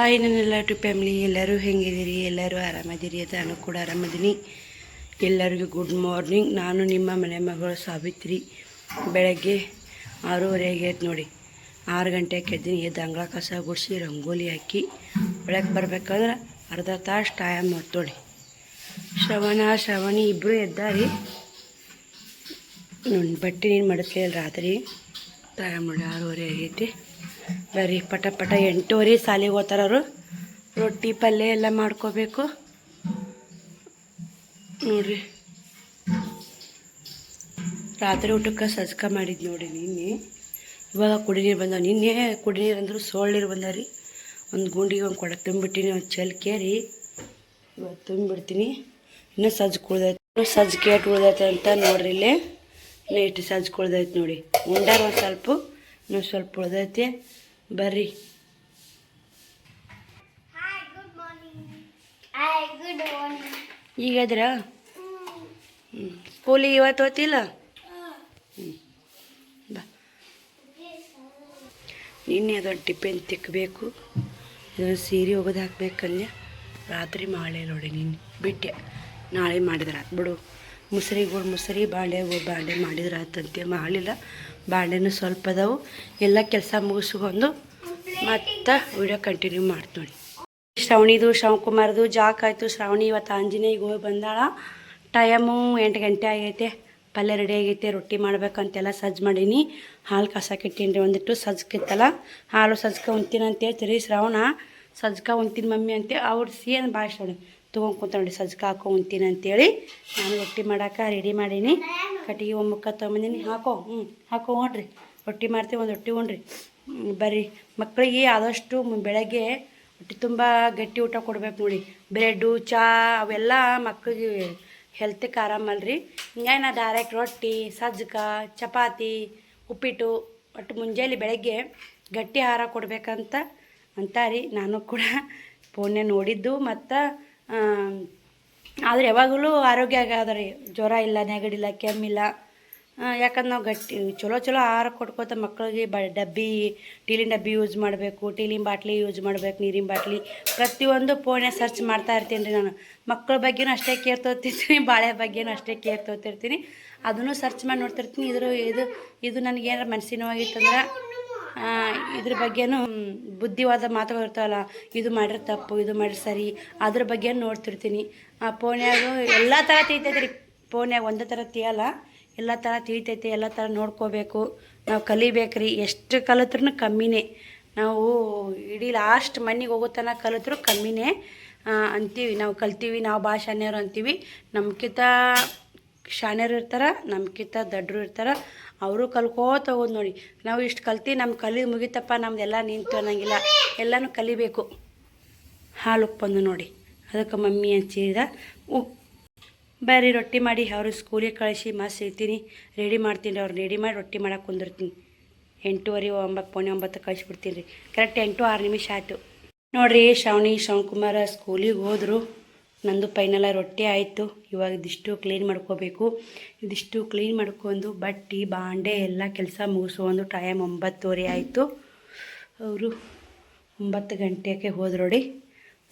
Hi ನನ್ನೆಲ್ಲ family ಎಲ್ಲರೂ ಹೆಂಗಿದ್ದೀರಿ? ಎಲ್ಲರೂ ಆರಾಮದಿರಿ ಅಂತ ನಾನು ಕೂಡ ಆರಾಮದೀನಿ. ಎಲ್ಲರಿಗೂ ಗುಡ್ ಮಾರ್ನಿಂಗ್. ನಾನು ನಿಮ್ಮ ಮನೆ ಮಗಳು ಸಾವಿತ್ರಿ. ಬೆಳಗ್ಗೆ 6:30 ನೋಡಿ, 6 ಗಂಟೆಗೆ ಎದ್ದೀನಿ. ಎದ್ದು ಅಂಗಳ ಕಸ ಗುಡಿಸಿ ರಂಗೋಲಿ ಹಾಕಿ ಬೆಳಗ್ಗೆ ಬರ್ಬೇಕಂದ್ರೆ ಅರ್ಧ ತಾಸು ಟೈಮ್ ನೋಡಿ. ಶ್ರವಣಿ ಇಬ್ಬರು ಎದ್ದಾರಿ. ಬಟ್ಟೆ ನೀನು ಮಡಸ್ಲಿಲ್ಲ ರಾತ್ರಿ. ಟೈಮ್ ನೋಡಿ 6:30 ಆಗೈತಿ. ಬರ್ರಿ ಪಟ 8:30 ಸಾಲಿಗೆ ಹೋಗ್ತಾರವರು. ರೊಟ್ಟಿ ಪಲ್ಯ ಎಲ್ಲ ಮಾಡ್ಕೋಬೇಕು ನೋಡ್ರಿ. ರಾತ್ರಿ ಊಟಕ್ಕೆ ಸಜ್ಕ ಮಾಡಿದ್ದು ನೋಡಿ. ನಿನ್ನೆ ಇವಾಗ ಕುಡಿ ನೀರು ಬಂದವು. ನಿನ್ನೆ ಕುಡಿ ನೀರು ಅಂದರು ಸೋಳು ನೀರು ಬಂದಾವ್ರಿ. ಒಂದು ಗುಂಡಿಗೆ ಒಂದು ಕೊಡ ತುಂಬಿಟ್ಟಿನಿ, ಒಂದು ಚೆಲ್ಕೇರಿ ಇವತ್ತು ತುಂಬಿಡ್ತೀನಿ. ಇನ್ನೂ ಸಜ್ಜು ಕುಳ್ದೈತೆ, ಸಜ್ಜು ಕೇಟ್ ಉಳ್ದೈತೆ ಅಂತ ನೋಡ್ರಿ. ಇಲ್ಲೇ ಇಟ್ಟು ಸಜ್ಜು ಕುಳ್ದೈತೆ ನೋಡಿ. ಉಂಡಾರ ಒಂದು ಸ್ವಲ್ಪ, ಇನ್ನೂ ಸ್ವಲ್ಪ ಉಳ್ದೈತೆ. ಬರ್ರಿ. ಈಗದ್ರ ಸ್ಕೂಲಿಗೆ ಇವತ್ತು ಹೋಗ್ತಿಲ್ಲ? ಬಾ. ನಿನ್ನೆ ಅದೊಂದು ಟಿಫಿನ್ ತಿಕ್ಕಬೇಕು, ಇದೊಂದು ಸೀರೆ ಒಗೆದು ಹಾಕ್ಬೇಕಲ್ಲೇ. ರಾತ್ರಿ ಮಾಡೇ ನೋಡಿ. ನಿನ್ನೆ ಬಿಟ್ಟೆ, ನಾಳೆ ಮಾಡಿದ್ರೆ ಆತು ಬಿಡು. ಮುಸ್ರಿ ಬಾಂಡೆ ಮಾಡಿದ್ರೆ ಆತಂತೆ. ಮಾಡಲಿಲ್ಲ. ಬಾಂಡೆನೂ ಸ್ವಲ್ಪ ಅದಾವು. ಎಲ್ಲ ಕೆಲಸ ಮುಗಿಸ್ಕೊಂಡು ಮತ್ತು ವಿಡಿಯೋ ಕಂಟಿನ್ಯೂ ಮಾಡ್ತು ನೋಡಿ. ಶ್ರವಣಿದು ಶಿವಕುಮಾರ್ದು ಜಾಕ್ ಆಯಿತು. ಶ್ರಾವಣಿ ಇವತ್ತು ಆಂಜನೇಯಗೆ ಹೋಗಿ ಬಂದಾಳ. ಟೈಮು 8 ಗಂಟೆ ಆಗೈತೆ. ಪಲ್ಯ ರೆಡಿ ಆಗೈತೆ. ರೊಟ್ಟಿ ಮಾಡ್ಬೇಕಂತೆಲ್ಲ ಸಜ್ಜು ಮಾಡೀನಿ. ಹಾಲು ಕಾಸಕ್ಕಿಟ್ಟೀನಿ ರೀ. ಒಂದಿಟ್ಟು ಸಜ್ಕಿತ್ತಲ್ಲ, ಹಾಲು ಸಜ್ಕ ಉಣ್ತೀನಿ ಅಂತ ಹೇಳ್ತೀರಿ. ಶ್ರಾವಣ ಸಜ್ಕ ಉಣ್ತೀನಿ ಮಮ್ಮಿ ಅಂತ ಅವ್ರು ಏನು ಭಾಷೆ ನೋಡಿ ತೊಗೊಂಡು ಕುಂತ ನೋಡಿ. ಸಜ್ಕ ಹಾಕೋ ಉಣ್ತೀನಿ ಅಂತೇಳಿ ನಾನು ರೊಟ್ಟಿ ಮಾಡೋಕೆ ರೆಡಿ ಮಾಡೀನಿ. ಕಟ್ಟಿಗೆ ಒಮ್ಮಕ್ಕ ತೊಗೊಂಬಂದಿನಿ. ಹಾಕೋ ನೋಡ್ರಿ. ರೊಟ್ಟಿ ಮಾಡ್ತೀವಿ, ಒಂದು ರೊಟ್ಟಿ ಉಣ್ರಿ. ಬರ್ರಿ. ಮಕ್ಕಳಿಗೆ ಆದಷ್ಟು ಬೆಳಗ್ಗೆ ಹೊಟ್ಟೆ ತುಂಬ ಗಟ್ಟಿ ಊಟ ಕೊಡ್ಬೇಕು ನೋಡಿ. ಬ್ರೆಡ್ಡು ಚಹಾ ಅವೆಲ್ಲ ಮಕ್ಕಳಿಗೆ ಹೆಲ್ತಿಗೆ ಆರಾಮಲ್ರಿ. ಹಿಂಗಾಗಿ ನಾ ಡೈರೆಕ್ಟ್ ರೊಟ್ಟಿ, ಸಜ್ಕ, ಚಪಾತಿ, ಉಪ್ಪಿಟ್ಟು ಒಟ್ಟು ಮುಂಜಾನೆ ಬೆಳಗ್ಗೆ ಗಟ್ಟಿ ಆಹಾರ ಕೊಡ್ಬೇಕಂತ ಅಂತಾರಿ. ನಾನು ಕೂಡ ಫೋನ್ನೇ ನೋಡಿದ್ದು. ಮತ್ತು ಆದರೆ ಯಾವಾಗಲೂ ಆರೋಗ್ಯ ಆಗದ್ರಿ. ಜ್ವರ ಇಲ್ಲ, ನೆಗಡಿಲ್ಲ, ಕೆಮ್ಮಿಲ್ಲ. ಯಾಕಂದ್ರೆ ನಾವು ಗಟ್ಟಿ ಚಲೋ ಆಹಾರ ಕೊಡ್ಕೋತ ಮಕ್ಕಳಿಗೆ ಟೀಲಿನ ಡಬ್ಬಿ ಯೂಸ್ ಮಾಡಬೇಕು, ಟೀಲಿನ ಬಾಟ್ಲಿ ಯೂಸ್ ಮಾಡಬೇಕು, ನೀರಿನ ಬಾಟ್ಲಿ ಪ್ರತಿಯೊಂದು ಫೋನೇ ಸರ್ಚ್ ಮಾಡ್ತಾ ಇರ್ತೀನಿ ರೀ. ನಾನು ಮಕ್ಕಳ ಬಗ್ಗೆನೂ ಅಷ್ಟೇ ಕೇರ್ ತೊಗೊತಿರ್ತೀನಿ, ಬಾಳೆ ಬಗ್ಗೆನೂ ಅಷ್ಟೇ ಕೇರ್ ತೊಗೊತಿರ್ತೀನಿ. ಅದನ್ನು ಸರ್ಚ್ ಮಾಡಿ ನೋಡ್ತಿರ್ತೀನಿ. ಇದು ನನಗೇನಾರು ಮನಸ್ಸಿನ ನೋವಾಗಿತ್ತಂದ್ರೆ ಇದ್ರ ಬಗ್ಗೆನೂ ಬುದ್ಧಿವಾದ ಮಾತುಗಳು ಇರ್ತಾವಲ್ಲ, ಇದು ಮಾಡಿದ್ರೆ ತಪ್ಪು, ಇದು ಮಾಡಿದ್ರೆ ಸರಿ, ಅದ್ರ ಬಗ್ಗೆ ನೋಡ್ತಿರ್ತೀನಿ. ಆ ಫೋನ್ಯಾಗ ಎಲ್ಲ ಥರ ತಿಳಿತೈತೆ ರೀ. ಫೋನ್ಯಾಗ ಒಂದೇ ಥರ ತಿಳಿಯಲ್ಲ, ಎಲ್ಲ ಥರ ತಿಳಿತೈತೆ. ಎಲ್ಲ ಥರ ನೋಡ್ಕೋಬೇಕು, ನಾವು ಕಲಿಬೇಕು ರೀ. ಎಷ್ಟು ಕಲಿತ್ರೂ ಕಮ್ಮಿನೇ. ನಾವು ಇಡೀ ಲಾಸ್ಟ್ ಮನೆಗೆ ಹೋಗೋ ತನಕ ಕಲಿತ್ರೂ ಕಮ್ಮಿನೇ ಅಂತೀವಿ. ನಾವು ಕಲ್ತೀವಿ, ನಾವು ಭಾಳ ಶಾಣ್ಯರು ಅಂತೀವಿ. ನಮ್ಗಿಂತ ಶಾಣ್ಯರು ಇರ್ತಾರೆ, ನಮ್ಗಿಂತ ದಡ್ಡರು ಇರ್ತಾರೆ. ಅವರು ಕಲ್ಕೋತ ಹೋಗೋದು ನೋಡಿ. ನಾವು ಇಷ್ಟು ಕಲ್ತು ನಮ್ಮ ಮುಗಿತಪ್ಪ ನಮ್ದೆಲ್ಲ ನಿಂತು ಅನ್ನಂಗಿಲ್ಲ. ಎಲ್ಲನೂ ಕಲಿಬೇಕು. ಹಾಲು ಉಪ್ಪಂದು ನೋಡಿ. ಅದಕ್ಕೆ ಮಮ್ಮಿ ಹಚ್ಚಿದ ಬರ್ರಿ ರೊಟ್ಟಿ ಮಾಡಿ ಅವ್ರಿಗೆ ಸ್ಕೂಲಿಗೆ ಕಳಿಸಿ ಮಸ್ತ್ ಇರ್ತೀನಿ. ರೆಡಿ ಮಾಡ್ತೀನಿ. ಅವ್ರು ರೆಡಿ ಮಾಡಿ ರೊಟ್ಟಿ ಮಾಡಕ್ಕೆ ಕುಂದಿರ್ತೀನಿ. 8:30 9 ಕಳಿಸ್ಬಿಡ್ತೀನಿ ರೀ. ಕರೆಕ್ಟ್ 8:06 ಆಯಿತು ನೋಡಿರಿ. ಶಿವಕುಮಾರ ಸ್ಕೂಲಿಗೆ ಹೋದರು. ನಂದು ಫೈನಲ್ಲ ರೊಟ್ಟಿ ಆಯಿತು. ಇವಾಗ ಇದಿಷ್ಟು ಕ್ಲೀನ್ ಮಾಡ್ಕೋಬೇಕು. ಇದಿಷ್ಟು ಕ್ಲೀನ್ ಮಾಡ್ಕೊಂಡು ಬಟ್ಟೆ ಬಾಂಡೆ ಎಲ್ಲ ಕೆಲಸ ಮುಗಿಸ್ಕೊಂಡು ಟೈಮ್ 9:30 ಆಯಿತು. ಅವರು 9 ಗಂಟೆಗೆ ಹೋದ್ರು ನೋಡಿ.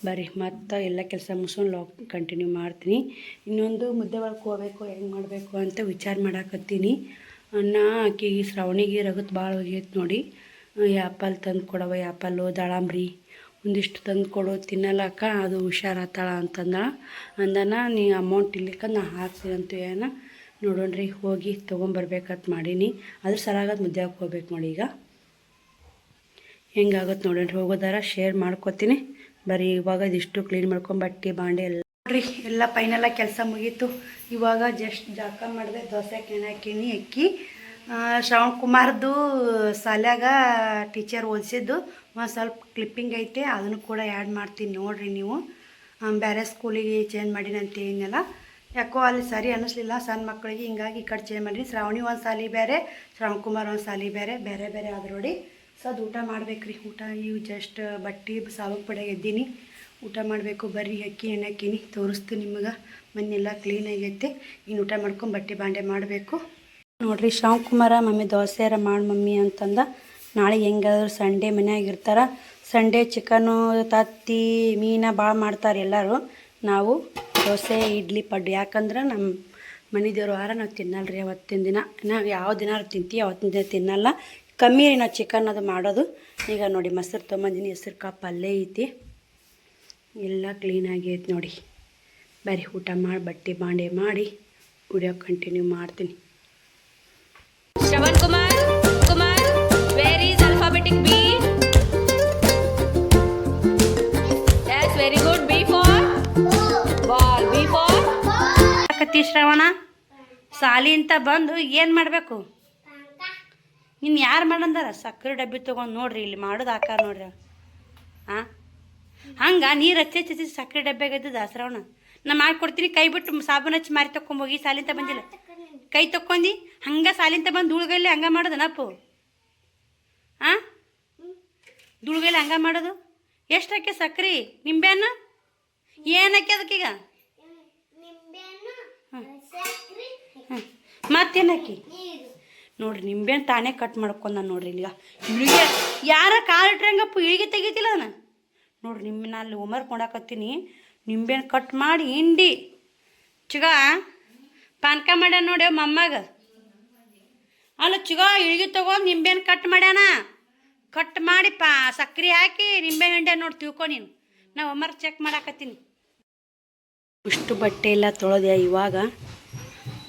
ಬರ್ರಿ ಮತ್ತು ಎಲ್ಲ ಕೆಲಸ ಮುಗಿಸ್ಕೊಂಡು ಕಂಟಿನ್ಯೂ ಮಾಡ್ತೀನಿ. ಇನ್ನೊಂದು ಮುದ್ದೆ ಒಳಗೆ ಹೋಗ್ಬೇಕು, ಹೆಂಗೆ ಮಾಡಬೇಕು ಅಂತ ವಿಚಾರ ಮಾಡಾಕತ್ತೀನಿ. ಅನ್ನ ಆಕೆಗೆ ಶ್ರಾವಣಿಗೆ ರಗತ್ ಭಾಳ ಹೋಗೈತೆ ನೋಡಿ. ಆ್ಯಪಲ್ ತಂದು ಕೊಡವ, ಆ್ಯಪಲ್ಲು ದಾಳಂಬ್ರಿ ಒಂದಿಷ್ಟು ತಂದು ಕೊಡು, ತಿನ್ನಲಕ್ಕ ಅದು ಹುಷಾರಾತಾಳ ಅಂದನ. ನೀ ಅಮೌಂಟ್ ಇಲ್ಲಿಕ್ಕ ನಾ ಹಾಕ್ತೀನಿ ಅಂತ ಏನ ನೋಡೋಣ್ರಿ. ಹೋಗಿ ತೊಗೊಂಬರ್ಬೇಕಂತ ಮಾಡೀನಿ. ಅದ್ರ ಸಲಾಗದು ಮುದ್ದೆ ಹಾಕಿ ಹೋಗ್ಬೇಕು ನೋಡಿ. ಈಗ ಹೆಂಗಾಗತ್ತೆ ನೋಡೋಣ್ರಿ. ಹೋಗೋದಾರ ಶೇರ್ ಮಾಡ್ಕೊತೀನಿ. ಬರೀ ಇವಾಗ ಇದಿಷ್ಟು ಕ್ಲೀನ್ ಮಾಡ್ಕೊಂಡು ಬಟ್ಟೆ ಬಾಂಡೆ ಎಲ್ಲ ನೋಡ್ರಿ. ಎಲ್ಲ ಫೈನಲ್ಲ ಕೆಲಸ ಮುಗೀತು. ಇವಾಗ ಜಸ್ಟ್ ಜಾಕ ಮಾಡಿದೆ. ದೋಸೆ ಹಾಕೀನಿ ಅಕ್ಕಿ. ಶಿವಕುಮಾರ್ದು ಶಾಲ್ಯಾಗ ಟೀಚರ್ ಓದಿಸಿದ್ದು ಒಂದು ಸ್ವಲ್ಪ ಕ್ಲಿಪ್ಪಿಂಗ್ ಐತೆ, ಅದನ್ನು ಕೂಡ ಆ್ಯಡ್ ಮಾಡ್ತೀನಿ ನೋಡಿರಿ ನೀವು. ಬೇರೆ ಸ್ಕೂಲಿಗೆ ಚೇಂಜ್ ಮಾಡೀನಿ ಅಂತ ಏನಿಲ್ಲ, ಯಾಕೋ ಅಲ್ಲಿ ಸರಿ ಅನ್ನಿಸ್ಲಿಲ್ಲ ಸಣ್ಣ ಮಕ್ಕಳಿಗೆ. ಹಿಂಗಾಗಿ ಈ ಕಡೆ ಚೇಂಜ್ ಮಾಡೀನಿ. ಶ್ರಾವಣಿ ಒಂದು ಸಾಲಿ ಬೇರೆ, ಶಿವಕುಮಾರ್ ಒಂದು ಸಾಲಿ ಬೇರೆ ಆದ್ರೆ ನೋಡಿ. ಅದು ಊಟ ಮಾಡ್ಬೇಕ್ರಿ. ಊಟ ಇವು ಜಸ್ಟ್ ಬಟ್ಟೆ ಸಾಬಕ್ಕೆ ಪಡೆಗೆ ಎದ್ದೀನಿ. ಊಟ ಮಾಡಬೇಕು. ಬರ್ರಿ ಅಕ್ಕಿ ಎಣ್ಣೆ ಹಾಕೀನಿ, ತೋರಿಸ್ತೀನಿ ನಿಮಗೆ. ಮನೆಯೆಲ್ಲ ಕ್ಲೀನ್ ಆಗೈತೆ. ಇನ್ನು ಊಟ ಮಾಡ್ಕೊಂಡು ಬಟ್ಟೆ ಬಾಂಡೆ ಮಾಡಬೇಕು ನೋಡಿರಿ. ಶಿವಕುಮಾರ ಮಮ್ಮಿ ದೋಸೆರ ಮಾಡಿ ಮಮ್ಮಿ ಅಂತಂದ. ನಾಳೆ ಹೆಂಗಾದ್ರು ಸಂಡೇ ಮನ್ಯಾಗ ಇರ್ತಾರೆ. ಸಂಡೇ ಚಿಕನು ತತ್ತಿ ಮೀನು ಭಾಳ ಮಾಡ್ತಾರೆ ಎಲ್ಲರೂ. ನಾವು ದೋಸೆ ಇಡ್ಲಿ ಪಡ್ಡು, ಯಾಕಂದ್ರೆ ನಮ್ಮ ಮನೆ ದೇವ್ರ ವಾರ ನಾವು ತಿನ್ನಲ್ಲ ರೀ ಅವತ್ತಿನ ದಿನ. ನಾವು ಯಾವ ದಿನ ತಿಂತೀವಿ ಅವತ್ತಿನ ದಿನ ತಿನ್ನಲ್ಲ. ಕಮ್ಮಿ ರೀ ನಾವು ಚಿಕನ್ ಅದು ಮಾಡೋದು. ಈಗ ನೋಡಿ ಮೊಸರು ತೊಗೊಂಬಂದಿನಿ, ಹೆಸ್ರು ಕಾಳು ಪಲ್ಯ ಐತಿ, ಎಲ್ಲ ಕ್ಲೀನಾಗಿ ಐತಿ ನೋಡಿ. ಬರೀ ಊಟ ಮಾಡಿ ಬಟ್ಟೆ ಬಾಂಡೆ ಮಾಡಿ ವಿಡಿಯೋ ಕಂಟಿನ್ಯೂ ಮಾಡ್ತೀನಿ. Shravan Kumar where is alphabetic B? Yes, very good. B for ball. B for ಕತ್ತಿ ಶ್ರವಣ ಸಾಲಿ ಅಂತ ಬಂದು ಏನು ಮಾಡಬೇಕು? ಇನ್ನು ಯಾರು ಮಾಡಂದಾರ? ಸಕ್ಕರೆ ಡಬ್ಬಿ ತೊಗೊಂಡು ನೋಡ್ರಿ, ಇಲ್ಲಿ ಮಾಡೋದು ಆಕಾರ ನೋಡ್ರಿ. ಹಾಂ ಹಂಗೆ ನೀರು ಹಚ್ಚಿ ಸಕ್ಕರೆ ಡಬ್ಬಿಯಾಗ ಇದ್ದದ ಶ್ರವಣ. ನಾ ಮಾಡಿಕೊಡ್ತೀನಿ, ಕೈ ಬಿಟ್ಟು ಸಾಬೂನು ಹಚ್ಚಿ ಮಾರಿ ತೊಗೊಂಬೋಗಿ. ಸಾಲಿಂತ ಬಂದಿಲ್ಲ ಕೈ ತೊಕ್ಕೊಂಡಿ ಹಂಗೆ ಸಾಲಿಂತ ಬಂದು ಧೂಳ್ಗೈಲಿ ಹಂಗೆ ಮಾಡೋದು ನಪ್ಪು. ಹಾಂ ಧೂಳ್ಗೈಲಿ ಹಂಗೆ ಮಾಡೋದು. ಎಷ್ಟು ಹಾಕಿ ಸಕ್ರೆ ನಿಂಬೆಹಣ್ಣು ಏನು ಹಾಕಿ ಅದಕ್ಕೀಗ? ಮತ್ತೇನು ಹಾಕಿ ನೋಡ್ರಿ, ನಿಂಬೆಹಣ್ಣು ತಾನೇ ಕಟ್ ಮಾಡ್ಕೊಂಡು ನಾನು ನೋಡ್ರಿ. ಈಗ ಇಳಿಗೆ ಯಾರ ಕಾಲು ಇಟ್ರಂಗಪ್ಪ ಇಳಿಗೆ ತೆಗಿತಿಲ್ಲ ನಾನು ನೋಡ್ರಿ. ನಾನು ಅಲ್ಲಿ ಹೋಮ್ವರ್ಕ್ ಮಾಡಾಕತ್ತೀನಿ. ನಿಂಬೆಹಣ್ಣು ಕಟ್ ಮಾಡಿ ಹಿಂಡಿ ಚಿಗ ಪಾನ್ಕ ಮಾಡ್ಯಾನ ನೋಡಿ ಮಮ್ಮಗೆ. ಅಲ್ಲ ಚಿಗ ಇಳಿಗೆ ತೊಗೊಂಡು ನಿಂಬೆಹಣ್ಣು ಕಟ್ ಮಾಡ್ಯಾನ. ಕಟ್ ಮಾಡಿ ಸಕ್ರೆ ಹಾಕಿ ನಿಂಬೆ ಹಿಂಡೆ ನೋಡಿ ತಿಳ್ಕೊ ನೀನು. ನಾ ಹೋಮ್ವರ್ಕ್ ಚೆಕ್ ಮಾಡಾಕತ್ತೀನಿ. ಇಷ್ಟು ಬಟ್ಟೆ ಎಲ್ಲ ತೊಳೆದೆ. ಇವಾಗ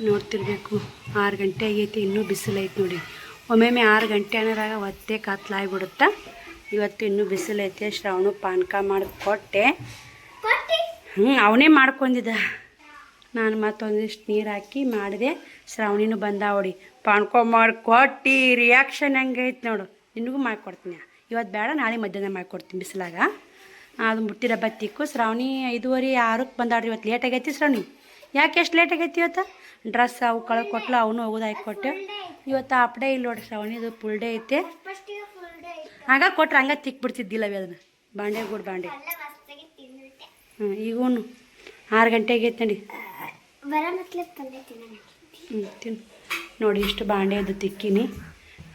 ನೋಡ್ತಿರ್ಬೇಕು 6 ಗಂಟೆ ಆಗೈತಿ, ಇನ್ನೂ ಬಿಸಿಲೈತೆ ನೋಡಿ. ಒಮ್ಮೊಮ್ಮೆ 6 ಗಂಟೆ ಅನ್ನೋದಾಗ ಒತ್ತೆ ಕತ್ಲಾಗ್ಬಿಡುತ್ತಾ. ಇವತ್ತು ಇನ್ನೂ ಬಿಸಿಲೈತೆ. ಶ್ರಾವಣ ಪಾನಕ ಮಾಡಿ ಕೊಟ್ಟೆ. ಅವನೇ ಮಾಡ್ಕೊಂಡಿದ್ದ. ನಾನು ಮತ್ತೊಂದಿಷ್ಟು ನೀರು ಹಾಕಿ ಮಾಡಿದೆ. ಶ್ರಾವಣಿನೂ ಬಂದ ಹೊಡಿ ಪಾನ್ಕೊ ಮಾಡಿ ಕೊಟ್ಟು ರಿಯಾಕ್ಷನ್ ಹೆಂಗೈತೆ ನೋಡು. ನಿನಗೂ ಮಾಡಿಕೊಡ್ತೀನಿ. ಇವತ್ತು ಬೇಡ, ನಾಳೆ ಮಧ್ಯಾಹ್ನ ಮಾಡಿಕೊಡ್ತೀನಿ ಬಿಸಿಲಾಗ. ಅದು ಮುಟ್ಟಿ ಡಬ್ಬ ತಿಕ್ಕು. ಶ್ರಾವಣಿ 5:30 6ಕ್ಕೆ ಬಂದಾಡ್ರಿ. ಇವತ್ತು ಲೇಟ್ ಆಗೈತಿ ಶ್ರಾವಣಿ. ಯಾಕೆ ಎಷ್ಟು ಲೇಟ್ ಆಗೈತಿ ಇವತ್ತು? ಡ್ರೆಸ್ ಅವು ಕಳಗೆ ಕೊಟ್ಲು, ಅವನು ಹೋಗೋದು ಹಾಕಿಕೊಟ್ಟೆ. ಇವತ್ತು ಹಾಫ್ ಡೇ ಇಲ್ಲ ನೋಡಿ ಶ್ರಾವಣಿದು, ಫುಲ್ ಡೇ ಐತೆ. ಆಗ ಕೊಟ್ರೆ ಹಂಗೆ ತಿಕ್ಬಿಡ್ತಿದ್ದಿಲ್ಲ ಅದನ್ನು. ಬಾಂಡೆ ಗೂಡು ಬಾಂಡೆ. ಈಗೂ 6 ಗಂಟೆಗೆ ಐತೆ ನೋಡಿ. ತಿನ್ನು ನೋಡಿ. ಇಷ್ಟು ಬಾಂಡೆ ಅದು ತಿಕ್ಕಿನಿ,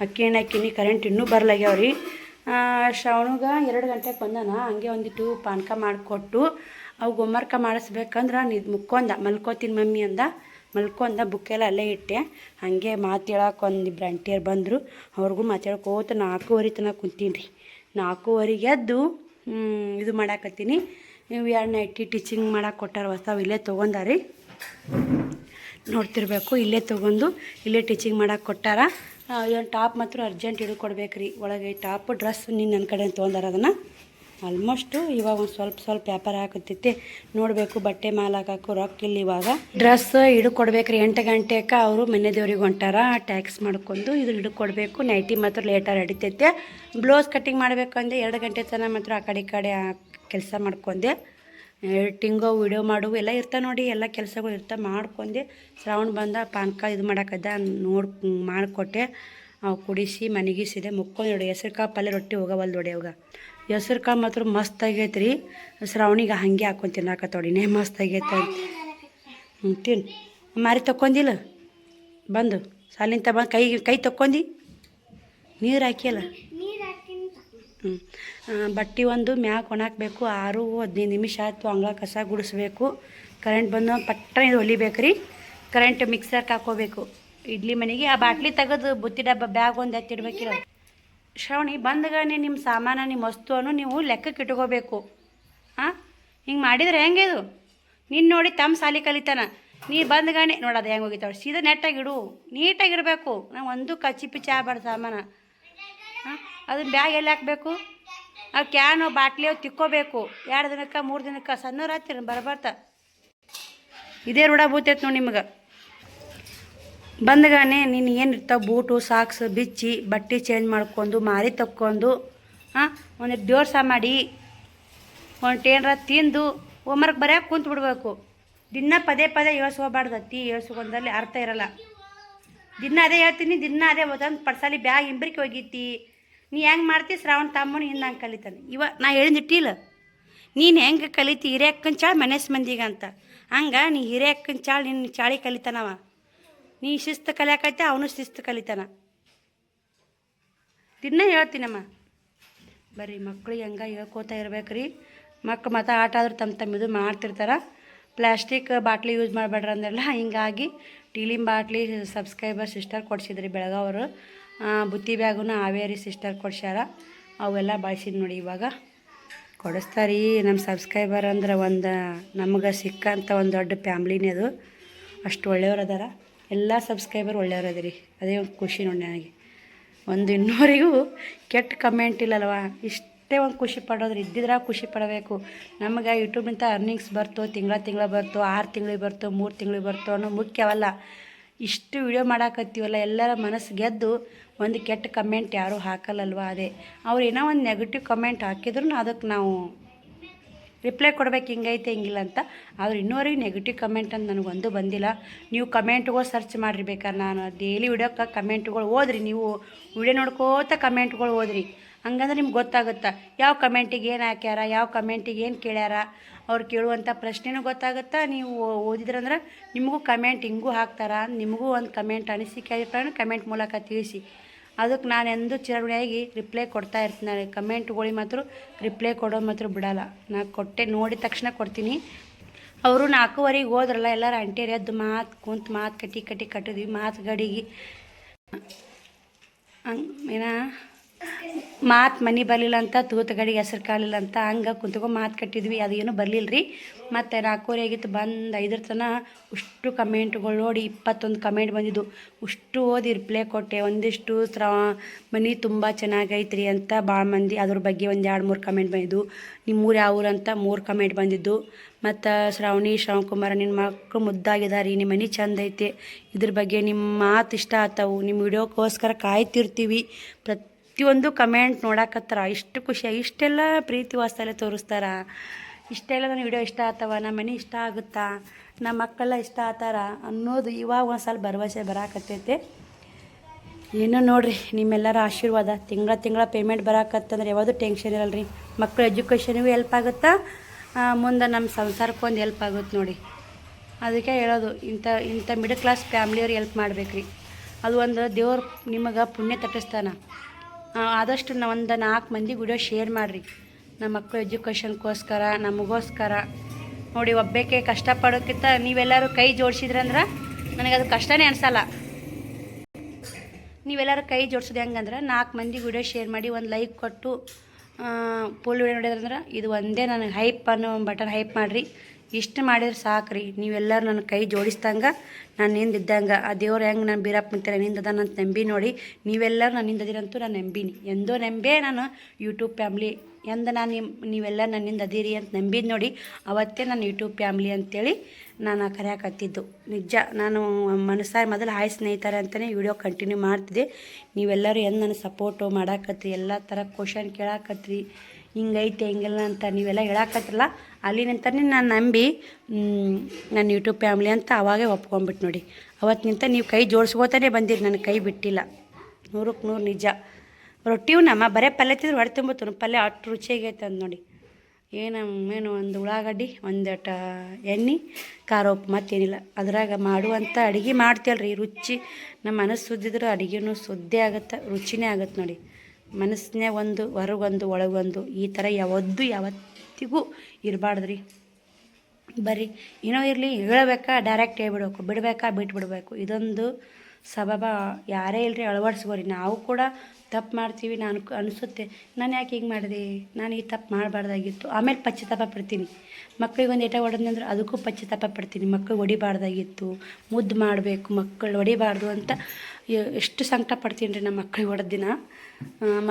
ಅಕ್ಕಿ ಎಣ್ಣೆ ಹಾಕಿನಿ. ಕರೆಂಟ್ ಇನ್ನೂ ಬರ್ಲಾಗ್ಯಾವ್ರಿ. ಶ್ರಾವಣಿಗೆ 2 ಗಂಟೆಗೆ ಬಂದಾನ. ಹಂಗೆ ಒಂದಿಟ್ಟು ಪಾನಕ ಮಾಡಿಕೊಟ್ಟು ಅವು ಹೋಮ್ವರ್ಕ ಮಾಡಿಸ್ಬೇಕಂದ್ರೆ ಮುಕ್ಕೊಂದ ಮಲ್ಕೋತೀನಿ ಮಮ್ಮಿ ಅಂದ. ಮಲ್ಕೊಂದ ಬುಕ್ಕೆಲ್ಲ ಅಲ್ಲೇ ಇಟ್ಟೆ. ಹಾಗೆ ಮಾತೇಳಕ್ಕೆ ಒಂದಿಬ್ರು ಆಂಟಿಯರು ಬಂದರು. ಅವ್ರಿಗೂ ಮಾತಾಡ್ಕೋತ 4:30 ತನಕ ಕುಂತೀನಿ ರೀ. 4:30ಗೆ ಎದ್ದು ಇದು ಮಾಡಾಕತ್ತೀನಿ. ನೀವು 2 ನೈಟಿ ಟೀಚಿಂಗ್ ಮಾಡಕ್ಕೆ ಕೊಟ್ಟಾರ ಹೊಸ್ತಾವು. ಇಲ್ಲೇ ತೊಗೊಂಡಾರಿ ನೋಡ್ತಿರ್ಬೇಕು. ಇಲ್ಲೇ ತೊಗೊಂಡು ಇಲ್ಲೇ ಟೀಚಿಂಗ್ ಮಾಡಕ್ಕೆ ಕೊಟ್ಟಾರ. ಇದೊಂದು ಟಾಪ್ ಮಾತ್ರ ಅರ್ಜೆಂಟ್ ಹಿಡ್ಕೊಡ್ಬೇಕು ರೀ. ಒಳಗೆ ಟಾಪ್ ಡ್ರೆಸ್ ನೀನು ನನ್ನ ಕಡೆ ತೊಗೊಂಡಾರ. ಅದನ್ನು ಆಲ್ಮೋಸ್ಟು ಇವಾಗ ಒಂದು ಸ್ವಲ್ಪ ವ್ಯಾಪಾರ ಹಾಕತ್ತೈತಿ. ನೋಡಬೇಕು. ಬಟ್ಟೆ ಮಾಲ್ ಹಾಕಕ್ಕೆ ರೊಕ್ಕ ಇಲ್ಲ ಇವಾಗ. ಡ್ರೆಸ್ ಹಿಡ್ಕೊಡ್ಬೇಕು ರೀ. 8 ಗಂಟೆಗೆ ಅವರು ಮನೆ ದೇವ್ರಿಗೆ ಹೊಂಟಾರ. ಟ್ಯಾಕ್ಸ್ ಮಾಡ್ಕೊಂಡು ಇದು ಹಿಡ್ಕೊಡ್ಬೇಕು. ನೈಟಿ ಮಾತ್ರ ಲೇಟಾಗಿ ನಡಿತೈತೆ. ಬ್ಲೌಸ್ ಕಟ್ಟಿಂಗ್ ಮಾಡಬೇಕಂದೆ 2 ಗಂಟೆ ತನಕ ಮಾತ್ರ ಆ ಕಡೆ ಕೆಲಸ ಮಾಡ್ಕೊಂಡೆ. ಎಡಿಟಿಂಗು ವಿಡಿಯೋ ಮಾಡುವು ಎಲ್ಲ ಇರ್ತಾವೆ ನೋಡಿ. ಎಲ್ಲ ಕೆಲಸಗಳು ಇರ್ತಾವೆ ಮಾಡ್ಕೊಂಡೆ. ಶ್ರಾವಣ ಬಂದ ಪಾನಕ ಇದು ಮಾಡಾಕದ್ದ ಮಾಡಿಕೊಟ್ಟೆ. ಅವು ಕುಡಿಸಿ ಮನೆಗಿಸಿದೆ. ಮುಕ್ಕೊಂಡು ನೋಡಿ. ಹೆಸ್ರು ಕಾಳು ಪಲ್ಯ ರೊಟ್ಟಿ ಹೋಗವಲ್ದು ನೋಡಿ. ಅವಾಗ ಹೆಸ್ರು ಕಾಳು ಮಾತ್ರ ಮಸ್ತ್ ಆಗೈತೆ ರೀ. ಶ್ರಾವಣಿಗೆ ಹಾಗೆ ಹಾಕೊಂಡು ತಿನ್ನಾಕತ್ತೋಡಿನೇ ಮಸ್ತ್ ಆಗೈತೆ ಅಂತ. ತಿನ್ನು ಮಾರಿ ತೊಕ್ಕೊಂದಿಲ್ಲ ಬಂದು ಸಾಲಿಂತ ಬಂದು ಕೈ ತೊಕ್ಕೊಂಡಿ ನೀರು ಹಾಕಿಯಲ್ಲ. ಬಟ್ಟೆ ಒಂದು ಮ್ಯಾಗ ಒಣಾಕಬೇಕು. 6-15 ನಿಮಿಷ ಆಯಿತು. ಅಂಗಳ ಕಸ ಗುಡಿಸ್ಬೇಕು. ಕರೆಂಟ್ ಬಂದು ಪಟ್ಟ ಇದು ಹೊಲಿಬೇಕು ರೀ. ಕರೆಂಟ್ ಮಿಕ್ಸರ್ಗೆ ಹಾಕೋಬೇಕು. ಇಡ್ಲಿ ಮನೆಗೆ ಆ ಬಾಟ್ಲಿ ತೆಗೆದು ಬುತ್ತಿ ಡಬ್ಬ ಬ್ಯಾಗ್ ಒಂದು ಎತ್ತಿಡ್ಬೇಕಿಲ್ಲ. ಶ್ರಾವಣಿ ಬಂದಗಾನೆ ನಿಮ್ಮ ಸಾಮಾನು ನಿಮ್ಮ ವಸ್ತುವನ್ನು ನೀವು ಲೆಕ್ಕಕ್ಕೆ ಇಟ್ಕೋಬೇಕು. ಹಾಂ ಹಿಂಗೆ ಮಾಡಿದ್ರೆ ಹೆಂಗೆ ಇದು? ನೀನು ನೋಡಿ ತಮ್ಮ ಸಾಲಿ ಕಲಿತಾನ. ನೀರು ಬಂದಗಾನೆ ನೋಡೋದು ಹೆಂಗೆ ಹೋಗಿತಾವೆ. ಸೀದಾ ನೆಟ್ಟಾಗಿಡು. ನೀಟಾಗಿಡಬೇಕು. ನಾವು ಒಂದು ಕಚ್ಚಿ ಪಿಚ್ಚಿ ಆಗ್ಬಾರ್ದು ಸಾಮಾನು. ಹಾಂ ಅದನ್ನ ಬ್ಯಾಗ್ ಎಲ್ಲಿ ಹಾಕಬೇಕು? ಅವು ಕ್ಯಾನು ಬಾಟ್ಲಿ ಅವು ತಿಕ್ಕೋಬೇಕು. 2 ದಿನಕ್ಕೆ 3 ದಿನಕ್ಕೆ ಸಣ್ಣವ್ರು ಹತ್ತಿರ ಬರ್ತಾ ಇದೇ ರೂಢ ಬೂತೈತೆ ನೋಡಿ ನಿಮ್ಗೆ. ಬಂದಗಾನೆ ನೀನು ಏನು ಇರ್ತಾವೆ ಬೂಟು ಸಾಕ್ಸ್ ಬಿಚ್ಚಿ ಬಟ್ಟೆ ಚೇಂಜ್ ಮಾಡ್ಕೊಂಡು ಮಾರಿ ತಕ್ಕೊಂಡು ಒಂದು ದೇವ್ರ ಮಾಡಿ ಒಂದು ಏನಾರ ತಿಂದು ಹೋಮ್ವರ್ಕ್ ಬರೆಯೋಕೆ ಕುಂತು ಬಿಡ್ಬೇಕು. ದಿನ ಪದೇ ಹೇಳ್ಸ್ಕೋಬಾರ್ದು. ಅತ್ತಿ ಹೇಳ್ಸ್ಕೊಂಡ್ರಲ್ಲಿ ಅರ್ಥ ಇರಲ್ಲ. ದಿನ ಅದೇ ಹೇಳ್ತೀನಿ. ದಿನ ಅದೇ ಒಂದೊಂದು ಪಡ್ಸಾಲಿ ಬ್ಯಾಗ್ ಹಿಂಬ್ರಿಕೆ ಹೋಗಿತ್ತಿ. ನೀ ಹೆಂಗೆ ಮಾಡ್ತಿ? ಶ್ರಾವಣ ತಮ್ಮನು ಹಿಂದೆ ಹಂಗೆ ಕಲಿತಾನೆ. ನಾ ಹೇಳಿದಿಟ್ಟಿಲ್ಲ ನೀನು ಹೆಂಗೆ ಕಲಿತಿ ಹಿರಿಯಕ್ಕನ ಚಾಳು ಮನೆಸ್ ಮಂದಿಗೆ ಅಂತ. ಹಂಗೆ ನೀ ಹಿರಿಯಕ್ಕನ ಚಾಳು ನಿನ್ನ ಚಾಳಿ ಕಲಿತಾನವ. ನೀ ಶಿಸ್ತು ಕಲಿಯಾಕೈತೆ, ಅವನು ಶಿಸ್ತು ಕಲಿತಾನ. ದಿನ ಹೇಳ್ತೀನಮ್ಮ ಬರ್ರಿ ಮಕ್ಳಿಗೆ ಹಂಗೆ ಹೇಳ್ಕೋತಾ ಇರ್ಬೇಕು ರೀ. ಮಕ್ಳು ಮತ್ತು ಆಟ ಆದ್ರೆ ತಮ್ಮ ಇದು ಮಾಡ್ತಿರ್ತಾರೆ. ಪ್ಲಾಸ್ಟಿಕ್ ಬಾಟ್ಲಿ ಯೂಸ್ ಮಾಡಬೇಡ್ರಿ ಅಂದೆಲ್ಲ. ಹಿಂಗಾಗಿ ಟೀಲಿನ ಬಾಟ್ಲಿ ಸಬ್ಸ್ಕ್ರೈಬರ್ ಸಿಸ್ಟರ್ ಕೊಡ್ಸಿದ್ರಿ ಬೆಳಗಾವರು. ಬುತ್ತಿ ಬ್ಯಾಗೂ ಹಾವೇರಿ ಸಿಸ್ಟರ್ ಕೊಡ್ಸ್ಯಾರ. ಅವೆಲ್ಲ ಬಳಸಿದ್ ನೋಡಿ. ಇವಾಗ ಕೊಡಿಸ್ತಾರೀ ನಮ್ಮ ಸಬ್ಸ್ಕ್ರೈಬರ್ ಅಂದ್ರೆ ಒಂದು ನಮ್ಗೆ ಸಿಕ್ಕಂಥ ಒಂದು ದೊಡ್ಡ ಫ್ಯಾಮ್ಲಿನೇ ಅದು. ಅಷ್ಟು ಒಳ್ಳೆಯವ್ರು ಅದಾರ. ಎಲ್ಲ ಸಬ್ಸ್ಕ್ರೈಬರ್ ಒಳ್ಳೆಯವ್ರು ಅದರಿ. ಅದೇ ಒಂದು ಖುಷಿ ನೋಡಿ ನನಗೆ. ಒಂದು ಇನ್ನೂರಿಗೂ ಕೆಟ್ಟ ಕಮೆಂಟ್ ಇಲ್ಲಲ್ವ. ಇಷ್ಟೇ ಒಂದು ಖುಷಿ ಪಡೋದ್ರಿ. ಇದ್ದಿದ್ರೆ ಖುಷಿ ಪಡಬೇಕು. ನಮಗೆ ಯೂಟ್ಯೂಬ್ನಿಂದ ಅರ್ನಿಂಗ್ಸ್ ಬರ್ತು, ತಿಂಗಳ ಬರ್ತು, 6 ತಿಂಗಳಿಗೆ ಬರ್ತು, 3 ತಿಂಗಳಿಗೆ ಬರ್ತು ಅನ್ನೋ ಮುಖ್ಯವಲ್ಲ. ಇಷ್ಟು ವಿಡಿಯೋ ಮಾಡಾಕತ್ತೀವಲ್ಲ, ಎಲ್ಲರ ಮನಸ್ಸು ಗೆದ್ದು ಒಂದು ಕೆಟ್ಟ ಕಮೆಂಟ್ ಯಾರೂ ಹಾಕಲ್ಲಲ್ವ. ಅದೇ ಅವ್ರು ಏನೋ ಒಂದು ನೆಗೆಟಿವ್ ಕಮೆಂಟ್ ಹಾಕಿದ್ರು ಅದಕ್ಕೆ ನಾವು ರಿಪ್ಲೈ ಕೊಡ್ಬೇಕು, ಹಿಂಗೈತೆ ಹಿಂಗಿಲ್ಲ ಅಂತ. ಆದ್ರೆ ಇನ್ನೂವರೆಗೆ ನೆಗೆಟಿವ್ ಕಮೆಂಟ್ ಅಂತ ನನಗೊಂದು ಬಂದಿಲ್ಲ. ನೀವು ಕಮೆಂಟ್ಗಳು ಸರ್ಚ್ ಮಾಡಿರಿ ಬೇಕಾದ್ರೆ. ನಾನು ಡೈಲಿ ವಿಡಿಯೋಕ್ಕೆ ಕಮೆಂಟ್ಗಳು ಓದ್ರಿ. ನೀವು ವಿಡಿಯೋ ನೋಡ್ಕೋತ ಕಮೆಂಟ್ಗಳು ಓದ್ರಿ. ಹಂಗಂದ್ರೆ ನಿಮ್ಗೆ ಗೊತ್ತಾಗುತ್ತೆ ಯಾವ ಕಮೆಂಟಿಗೆ ಏನು ಹಾಕ್ಯಾರ, ಯಾವ ಕಮೆಂಟಿಗೆ ಏನು ಕೇಳ್ಯಾರ. ಅವ್ರು ಕೇಳುವಂಥ ಪ್ರಶ್ನೆನೂ ಗೊತ್ತಾಗುತ್ತೆ. ನೀವು ಓದಿದ್ರಂದ್ರೆ ನಿಮಗೂ ಕಮೆಂಟ್ ಹಿಂಗೂ ಹಾಕ್ತಾರ. ನಿಮಗೂ ಒಂದು ಕಮೆಂಟ್ ಅನಿಸಿಕೆ ಅಭಿಪ್ರಾಯನ ಕಮೆಂಟ್ ಮೂಲಕ ತಿಳಿಸಿ. ಅದಕ್ಕೆ ನಾನು ಎಂದು ಚಿರಋಣಿಯಾಗಿ ರಿಪ್ಲೈ ಕೊಡ್ತಾ ಇರ್ತೀನಿ. ಕಮೆಂಟ್ಗಳಿಗೆ ಮಾತ್ರ ರಿಪ್ಲೈ ಕೊಡೋದು ಮಾತ್ರ ಬಿಡೋಲ್ಲ. ನಾನು ಕೊಟ್ಟೆ, ನೋಡಿದ ತಕ್ಷಣ ಕೊಡ್ತೀನಿ. ಅವರು 4:15 ಹೋದ್ರಲ್ಲ, ಎಲ್ಲರೂ ಅಂಟೇರಿ ಎದ್ದು ಮಾತು ಕಟ್ಟಿದ್ವಿ. ಮಾತು ಗಡಿಗೆ ಮಾತು ಮನೆ ಬರಲಿಲ್ಲ ಅಂತ, ತೂತು ಗಡಿಗೆ ಹೆಸರು ಕಾಲಿಲ್ಲ ಅಂತ ಹಂಗೆ ಕುಂತ್ಕೊಂಡು ಮಾತು ಕಟ್ಟಿದ್ವಿ. ಅದೇನು ಬರಲಿಲ್ಲ ರೀ. ಮತ್ತು 4:15 ಆಗಿತ್ತು. ಬಂದು 5 ತನಕ ಅಷ್ಟು ಕಮೆಂಟ್ಗಳು ನೋಡಿ 21 ಕಮೆಂಟ್ ಬಂದಿದ್ದು. ಅಷ್ಟು ಓದಿ ರಿಪ್ಲೈ ಕೊಟ್ಟೆ. ಒಂದಿಷ್ಟು ಮನೆ ತುಂಬ ಚೆನ್ನಾಗೈತ್ರಿ ಅಂತ ಭಾಳ ಮಂದಿ ಅದ್ರ ಬಗ್ಗೆ ಒಂದು 2-3 ಕಮೆಂಟ್ ಬಂದಿದ್ದು. ನಿಮ್ಮೂರು ಯಾವ ಊರು ಅಂತ 3 ಕಮೆಂಟ್ ಬಂದಿದ್ದು. ಮತ್ತು ಶ್ರವಣಕುಮಾರ ನಿನ್ನ ಮಕ್ಕಳು ಮುದ್ದಾಗಿದಾರಿ, ನಿಮ್ಮ ಮನೆ ಚಂದ ಐತಿ, ಇದ್ರ ಬಗ್ಗೆ ನಿಮ್ಮ ಮಾತು ಇಷ್ಟ ಆತವು, ನಿಮ್ಮ ವಿಡಿಯೋಕ್ಕೋಸ್ಕರ ಕಾಯ್ತಿರ್ತೀವಿ. ಪ್ರತಿಯೊಂದು ಕಮೆಂಟ್ ನೋಡಕತ್ತಾರ. ಇಷ್ಟು ಖುಷಿಯಾಗಿ ಇಷ್ಟೆಲ್ಲ ಪ್ರೀತಿ ವಾತ್ಸಲ್ಯ ತೋರಿಸ್ತಾರ. ಇಷ್ಟೆಲ್ಲ ನನ್ನ ವಿಡಿಯೋ ಇಷ್ಟ ಆಗ್ತವ, ನಮ್ಮ ಮನೆ ಇಷ್ಟ ಆಗುತ್ತಾ, ನಮ್ಮ ಮಕ್ಕಳೆಲ್ಲ ಇಷ್ಟ ಆಗ್ತಾರ ಅನ್ನೋದು ಇವಾಗ ಒಂದು ಸಲ ಭರವಸೆ ಬರಾಕತ್ತೈತೆ. ಏನೋ ನೋಡಿರಿ, ನಿಮ್ಮೆಲ್ಲರ ಆಶೀರ್ವಾದ. ತಿಂಗಳ ಪೇಮೆಂಟ್ ಬರಾಕತ್ತಂದ್ರೆ ಯಾವುದು ಟೆನ್ಷನ್ ಇರಲ್ಲ ರೀ. ಮಕ್ಕಳು ಎಜುಕೇಷನಿಗೂ ಹೆಲ್ಪ್ ಆಗುತ್ತಾ, ಮುಂದೆ ನಮ್ಮ ಸಂಸಾರಕ್ಕೆ ಒಂದು ಹೆಲ್ಪ್ ಆಗುತ್ತೆ ನೋಡಿ. ಅದಕ್ಕೆ ಹೇಳೋದು, ಇಂಥ ಮಿಡಲ್ ಕ್ಲಾಸ್ ಫ್ಯಾಮ್ಲಿಯವ್ರು ಹೆಲ್ಪ್ ಮಾಡ್ಬೇಕು ರೀ. ಅದು ಒಂದು ದೇವ್ರು ನಿಮಗೆ ಪುಣ್ಯ ತಟ್ಟಿಸ್ತಾನ. ಆದಷ್ಟು ಒಂದು 4 ಮಂದಿ ವಿಡಿಯೋ ಶೇರ್ ಮಾಡಿರಿ. ನಮ್ಮ ಮಕ್ಕಳು ಎಜುಕೇಷನ್ಗೋಸ್ಕರ, ನಮಗೋಸ್ಕರ ನೋಡಿ. ಒಬ್ಬಕ್ಕೆ ಕಷ್ಟಪಡೋಕ್ಕಿಂತ ನೀವೆಲ್ಲರೂ ಕೈ ಜೋಡಿಸಿದ್ರಂದ್ರೆ ನನಗದು ಕಷ್ಟನೇ ಅನಿಸಲ್ಲ. ನೀವೆಲ್ಲರೂ ಕೈ ಜೋಡಿಸೋದು ಹೆಂಗಂದ್ರೆ 4 ಮಂದಿ ವಿಡಿಯೋ ಶೇರ್ ಮಾಡಿ ಒಂದು ಲೈಕ್ ಕೊಟ್ಟು ಫುಲ್ ವಿಡಿಯೋ ನೋಡಿದ್ರಂದ್ರೆ ಇದು ಒಂದೇ ನನಗೆ ಹೈಪ್ ಅನ್ನೋ ಬಟನ್ ಹೈಪ್ ಮಾಡಿರಿ. ಇಷ್ಟು ಮಾಡಿದ್ರೆ ಸಾಕ್ರಿ. ನೀವೆಲ್ಲರೂ ನನ್ನ ಕೈ ಜೋಡಿಸ್ದಂಗೆ ನಾನು ನಿಂದಿದ್ದಂಗೆ. ಆ ದೇವ್ರು ಹೆಂಗೆ ನಾನು ಬೀರಪ್ಪ ಅಂತಾರೆ ನಿಂದದ ಅಂತ ನಂಬಿ ನೋಡಿ. ನೀವೆಲ್ಲರೂ ನಾನು ನಿಂದದಿರಂತೂ ನಾನು ನಂಬಿನಿ. ಎಂದೋ ನಂಬೇ ನಾನು ಯೂಟ್ಯೂಬ್ ಫ್ಯಾಮ್ಲಿ ನಾನು ನೀವೆಲ್ಲ ನನ್ನಿಂದ ಅದೀರಿ ಅಂತ ನಂಬಿದ್ದು ನೋಡಿ. ಅವತ್ತೇ ನಾನು ಯೂಟ್ಯೂಬ್ ಫ್ಯಾಮ್ಲಿ ಅಂತೇಳಿ ನಾನು ಕರೆಯಾಕತ್ತಿದ್ದು. ನಿಜ, ನಾನು ಮನಸ್ಸಾಗಿ ಮೊದಲು ಹಾಯ್ ಸ್ನೇಹಿತರೆ ಅಂತಲೇ ವಿಡಿಯೋ ಕಂಟಿನ್ಯೂ ಮಾಡ್ತಿದ್ದೆ. ನೀವೆಲ್ಲರೂ ನನ್ನ ಸಪೋರ್ಟು ಮಾಡಾಕತ್ರಿ, ಎಲ್ಲ ಥರ ಕ್ವಶನ್ ಕೇಳಾಕತ್ರಿ, ಹಿಂಗೈತೆ ಹಿಂಗೆಲ್ಲ ಅಂತ ನೀವೆಲ್ಲ ಹೇಳಾಕತ್ರಲ್ಲ. ಅಲ್ಲಿ ನಿಂತನೇ ನಾನು ನಂಬಿ ನನ್ನ ಯೂಟ್ಯೂಬ್ ಫ್ಯಾಮ್ಲಿ ಅಂತ ಅವಾಗೇ ಒಪ್ಕೊಂಬಿಟ್ಟು ನೋಡಿ. ಅವತ್ತಿನಿಂತ ನೀವು ಕೈ ಜೋಡಿಸ್ಕೋತಾನೆ ಬಂದಿರಿ, ನನ್ನ ಕೈ ಬಿಟ್ಟಿಲ್ಲ. 100ಕ್ಕೆ 100 ನಿಜ. ರೊಟ್ಟಿಯೂ ನಮ್ಮ ಬರೇ ಪಲ್ಯ ತಿಂದ್ರೆ ಹೊಡೆ ತುಂಬುತ್ತು. ಪಲ್ಯ ಅಷ್ಟು ರುಚಿಯಾಗೈತೆ ಅಂದು ನೋಡಿ. ಏನು ಒಂದು ಉಳ್ಳಾಗಡ್ಡಿ, ಒಂದಟ ಎಣ್ಣೆ, ಖಾರ, ಉಪ್ಪು, ಮತ್ತೇನಿಲ್ಲ. ಅದ್ರಾಗ ಮಾಡುವಂಥ ಅಡುಗೆ ಮಾಡ್ತೀವಲ್ರಿ, ರುಚಿ ನಮ್ಮ ಮನಸ್ಸು ಸುದ್ದಿದ್ರೆ ಅಡುಗೆನೂ ಸುದ್ದೇ ಆಗುತ್ತೆ, ರುಚಿನೇ ಆಗುತ್ತೆ ನೋಡಿ. ಮನಸ್ಸನ್ನೇ ಒಂದು, ಹೊರಗೊಂದು, ಒಳಗೊಂದು, ಈ ಥರ ಯಾವತ್ತಿಗೂ ಇರಬಾರ್ದ್ರಿ. ಬರ್ರಿ ಏನೋ ಇರಲಿ, ಹೇಳಬೇಕಾ ಡೈರೆಕ್ಟ್ ಹೇಳ್ಬಿಡ್ಬೇಕು, ಬಿಡಬೇಕಾ ಬಿಟ್ಬಿಡ್ಬೇಕು. ಇದೊಂದು ಸಬಬ ಯಾರೇ ಇಲ್ಲರಿ ಅಳವಡಿಸ್ಕೋರಿ. ನಾವು ಕೂಡ ತಪ್ಪು ಮಾಡ್ತೀವಿ. ನಾನು ಅನಿಸುತ್ತೆ, ನಾನು ಯಾಕೆ ಹಿಂಗೆ ಮಾಡಿದೆ, ನಾನು ಈ ತಪ್ಪು ಮಾಡಬಾರ್ದಾಗಿತ್ತು. ಆಮೇಲೆ ಪಶ್ಚಾತ್ತಾಪ ಪಡ್ತೀನಿ. ಮಕ್ಳಿಗೆ ಒಂದು ಏಟ ಹೊಡೆದ್ನಂದ್ರೆ ಅದಕ್ಕೂ ಪಶ್ಚಾತ್ತಾಪ ಪಡ್ತೀನಿ. ಮಕ್ಕಳು ಹೊಡಿಬಾರ್ದಾಗಿತ್ತು, ಮುದ್ದು ಮಾಡಬೇಕು, ಮಕ್ಕಳು ಹೊಡಿಬಾರ್ದು ಅಂತ ಎಷ್ಟು ಸಂಕಟ ಪಡ್ತೀನಿ ರೀ. ನಮ್ಮ ಮಕ್ಳಿಗೆ ಹೊಡೆದ ದಿನ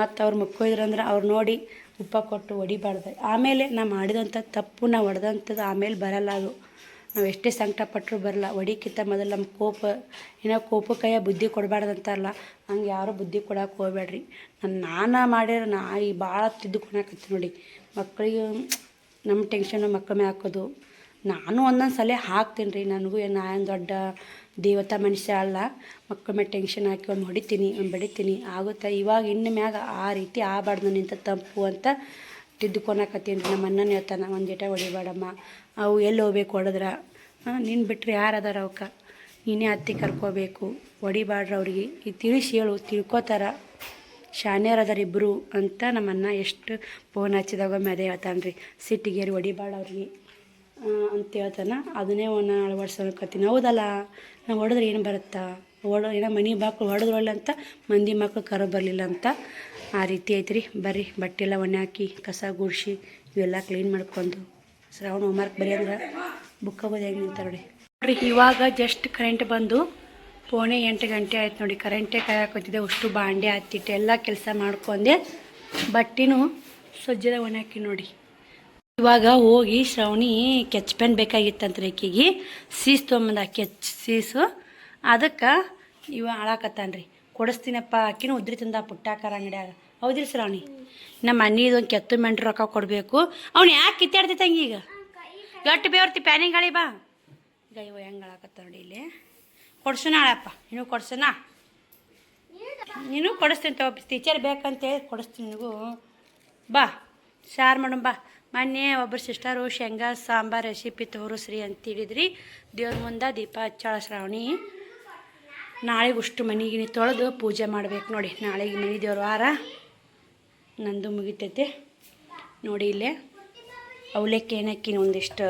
ಮತ್ತು ಅವ್ರು ಮಕ್ಕಳಿದ್ರಂದ್ರೆ ಅವ್ರು ನೋಡಿ ಉಪ್ಪ ಕೊಟ್ಟು ಹೊಡಿಬಾರ್ದು. ಆಮೇಲೆ ನಾ ಮಾಡಿದಂಥ ತಪ್ಪು, ನಾವು ಹೊಡೆದಂಥದ್ದು ಆಮೇಲೆ ಬರಲ್ಲ. ಅದು ನಾವು ಎಷ್ಟೇ ಸಂಕಟ ಪಟ್ಟರು ಬರಲ್ಲ. ಹೊಡಿಕ್ಕಿಂತ ಮೊದಲು ನಮ್ಮ ಕೋಪಕ್ಕಯ್ಯ ಬುದ್ಧಿ ಕೊಡಬಾರ್ದು ಅಂತಾರಲ್ಲ, ಹಂಗೆ ಯಾರೂ ಬುದ್ಧಿ ಕೊಡೋಕೆ ಹೋಗ್ಬೇಡ್ರಿ. ನಾನು ಮಾಡಿರೋ ಈ ಭಾಳ ತಿದ್ದುಕೊಳಕತ್ತೀನಿ ನೋಡಿ. ಮಕ್ಕಳಿಗೆ ನಮ್ಮ ಟೆನ್ಷನ್ನು ಮಕ್ಕಳ ಮೇಲೆ ಹಾಕೋದು. ನಾನು ಒಂದೊಂದು ಸಲ ಹಾಕ್ತೀನಿ ರೀ. ನನಗೂ ನಾನು ದೊಡ್ಡ ದೇವತಾ ಮನುಷ್ಯ ಅಲ್ಲ. ಮಕ್ಕಳ ಮೇಲೆ ಟೆನ್ಷನ್ ಹಾಕಿ ಒಮ್ಮೆ ಹೊಡಿತೀನಿ, ಒಮ್ಮೆ ಬಡಿತೀನಿ ಆಗುತ್ತೆ. ಇವಾಗ ಇನ್ನು ಮ್ಯಾಗ ಆ ರೀತಿ ಆಗಬಾರ್ದು, ನನ್ನಿಂದ ತಪ್ಪು ಅಂತ ತಿದ್ದುಕೊಳಕತ್ತೀನಿ ರೀ. ನಮ್ಮ ಅಣ್ಣನ ಹೇಳ್ತಾನೆ, ಒಂದು ಜಟ ಹೊಡಿಬೇಡಮ್ಮ, ಅವು ಎಲ್ಲಿ ಹೋಗ್ಬೇಕು ಹೊಡೆದ್ರೆ, ನೀನು ಬಿಟ್ಟರೆ ಯಾರು ಅದಾರ ಅವಕ್ಕೆ, ನೀನೇ ಹತ್ತಿ ಕರ್ಕೋಬೇಕು, ಹೊಡಿಬಾಡ್ರಿ ಅವ್ರಿಗೆ. ಈ ತಿಳಿಸಿ ಹೇಳು, ತಿಳ್ಕೊತಾರ. ಶಾನ್ಯರು ಅದಾರ ಇಬ್ಬರು ಅಂತ ನಮ್ಮನ್ನ ಎಷ್ಟು ಫೋನ್ ಹಚ್ಚಿದಾಗ ಮೆದೆ ಹೇಳ್ತಾನೆ ರೀ ಸಿಟ್ಟಿಗೇರಿ ಹೊಡಿಬಾಳ ಅವ್ರಿಗೆ ಅಂತ ಹೇಳ್ತಾನೆ. ಅದನ್ನೇ ಒಂದು ಅಳವಡ್ಸೋಕತ್ತೀನಿ. ಹೌದಲ್ಲ, ನಾವು ಹೊಡೆದ್ರೆ ಏನು ಬರುತ್ತಾ, ಏನೋ ಮನೆ ಮಕ್ಳು ಹೊಡೆದ್ರು ಒಳ್ಳೆ ಅಂತ ಮಂದಿ ಮಕ್ಳು ಕರ ಬರಲಿಲ್ಲ ಅಂತ ಆ ರೀತಿ ಐತ್ರಿ. ಬರ್ರಿ ಬಟ್ಟೆ ಎಲ್ಲ ಒಣೆ ಹಾಕಿ ಕಸ ಗುಡಿಸಿ ಇವೆಲ್ಲ ಕ್ಲೀನ್ ಮಾಡ್ಕೊಂಡು ಶ್ರಾವಣ ಹೋಮ್ವರ್ಕ್ ಬರೀ ಅಂದ್ರೆ ಬುಕ್ಕ ಬೋದು ಹೆಂಗೆ ನಿಂತಾರೆ ನೋಡ್ರಿ. ಇವಾಗ ಜಸ್ಟ್ ಕರೆಂಟ್ ಬಂದು 7:45 ಗಂಟೆ ಆಯ್ತು ನೋಡಿ. ಕರೆಂಟೇ ಕಾಯಕೋತಿದ್ದೆ, ಅಷ್ಟು ಬಾಂಡೆ ಹತ್ತಿಟ್ಟು ಎಲ್ಲ ಕೆಲಸ ಮಾಡ್ಕೊಂಡೆ. ಬಟ್ಟೆನೂ ಸಜ್ಜದ ಒಣೆ ಹಾಕಿ ನೋಡಿ. ಇವಾಗ ಹೋಗಿ ಶ್ರಾವಣಿ ಕೆಚ್ ಪೆನ್ ಬೇಕಾಗಿತ್ತಂತ ಆಕೆಗೆ ಸೀಸ್ ತೊಗೊಂಬಂದ ಸೀಸು. ಅದಕ್ಕೆ ಇವ ಹಾಳಾಕತ್ತಾನ್ರಿ. ಕೊಡಿಸ್ತೀನಪ್ಪ ಆಕಿನೂ ಉದ್ರಿ ತಂದ ಪುಟ್ಟಾಕಾರ ಅಂಗಡಿಯಾಗ. ಹೌದಿಲ್ಲ ಶ್ರಾವಣಿ? ನಮ್ಮ ಮನೆದೊಂದು ಕೆತ್ತು ಮೆಂಟ್ರು ರೊಕ್ಕ ಕೊಡಬೇಕು. ಅವ್ನು ಯಾಕೆ ಕಿತ್ತಾಡ್ತೈತೆ ಹಂಗೆ ಈಗ ಗಟ್ಟು ಬೇವರ್ತಿ ಪ್ಯಾನಿಂಗ್ ಗಾಳಿ ಬಾ ಗೈವ ಹೆಂಗೆ ಹಾಳಾಕತ್ತ ನೋಡಿ. ಇಲ್ಲಿ ಕೊಡ್ಸೋಣ ಹಾಳಪ್ಪ, ನೀನು ಕೊಡ್ಸೋಣ, ನೀನು ಕೊಡಿಸ್ತೀನಿ ತಗೋ. ಟೀಚರ್ ಬೇಕಂತೇಳಿ ಕೊಡಿಸ್ತೀನಿ ನಿನಗೂ. ಬಾ ಸಾರು ಮಾಡೋಣ ಬಾ. ಮೊನ್ನೆ ಒಬ್ಬರು ಸಿಸ್ಟರು ಶೇಂಗಾ ಸಾಂಬಾರು ರೆಸಿಪಿ ತೋರಿಸ್ರಿ ಅಂತ ಹೇಳಿದ್ರಿ. ದೇವ್ರ ಮುಂದೆ ದೀಪ ಹಚ್ಚಾಳ ಶ್ರಾವಣಿ. ನಾಳೆಗೆ ಅಷ್ಟು ಮನೆಗಿನಿ ತೊಳೆದು ಪೂಜೆ ಮಾಡ್ಬೇಕು ನೋಡಿ. ನಾಳೆಗೆ ಮನೆ ದೇವ್ರ ವಾರ ನಂದು ಮುಗಿತೈತೆ ನೋಡಿ. ಇಲ್ಲೇ ಅವಲಕ್ಕಿ ಏನಕ್ಕಿನ ಒಂದಿಷ್ಟು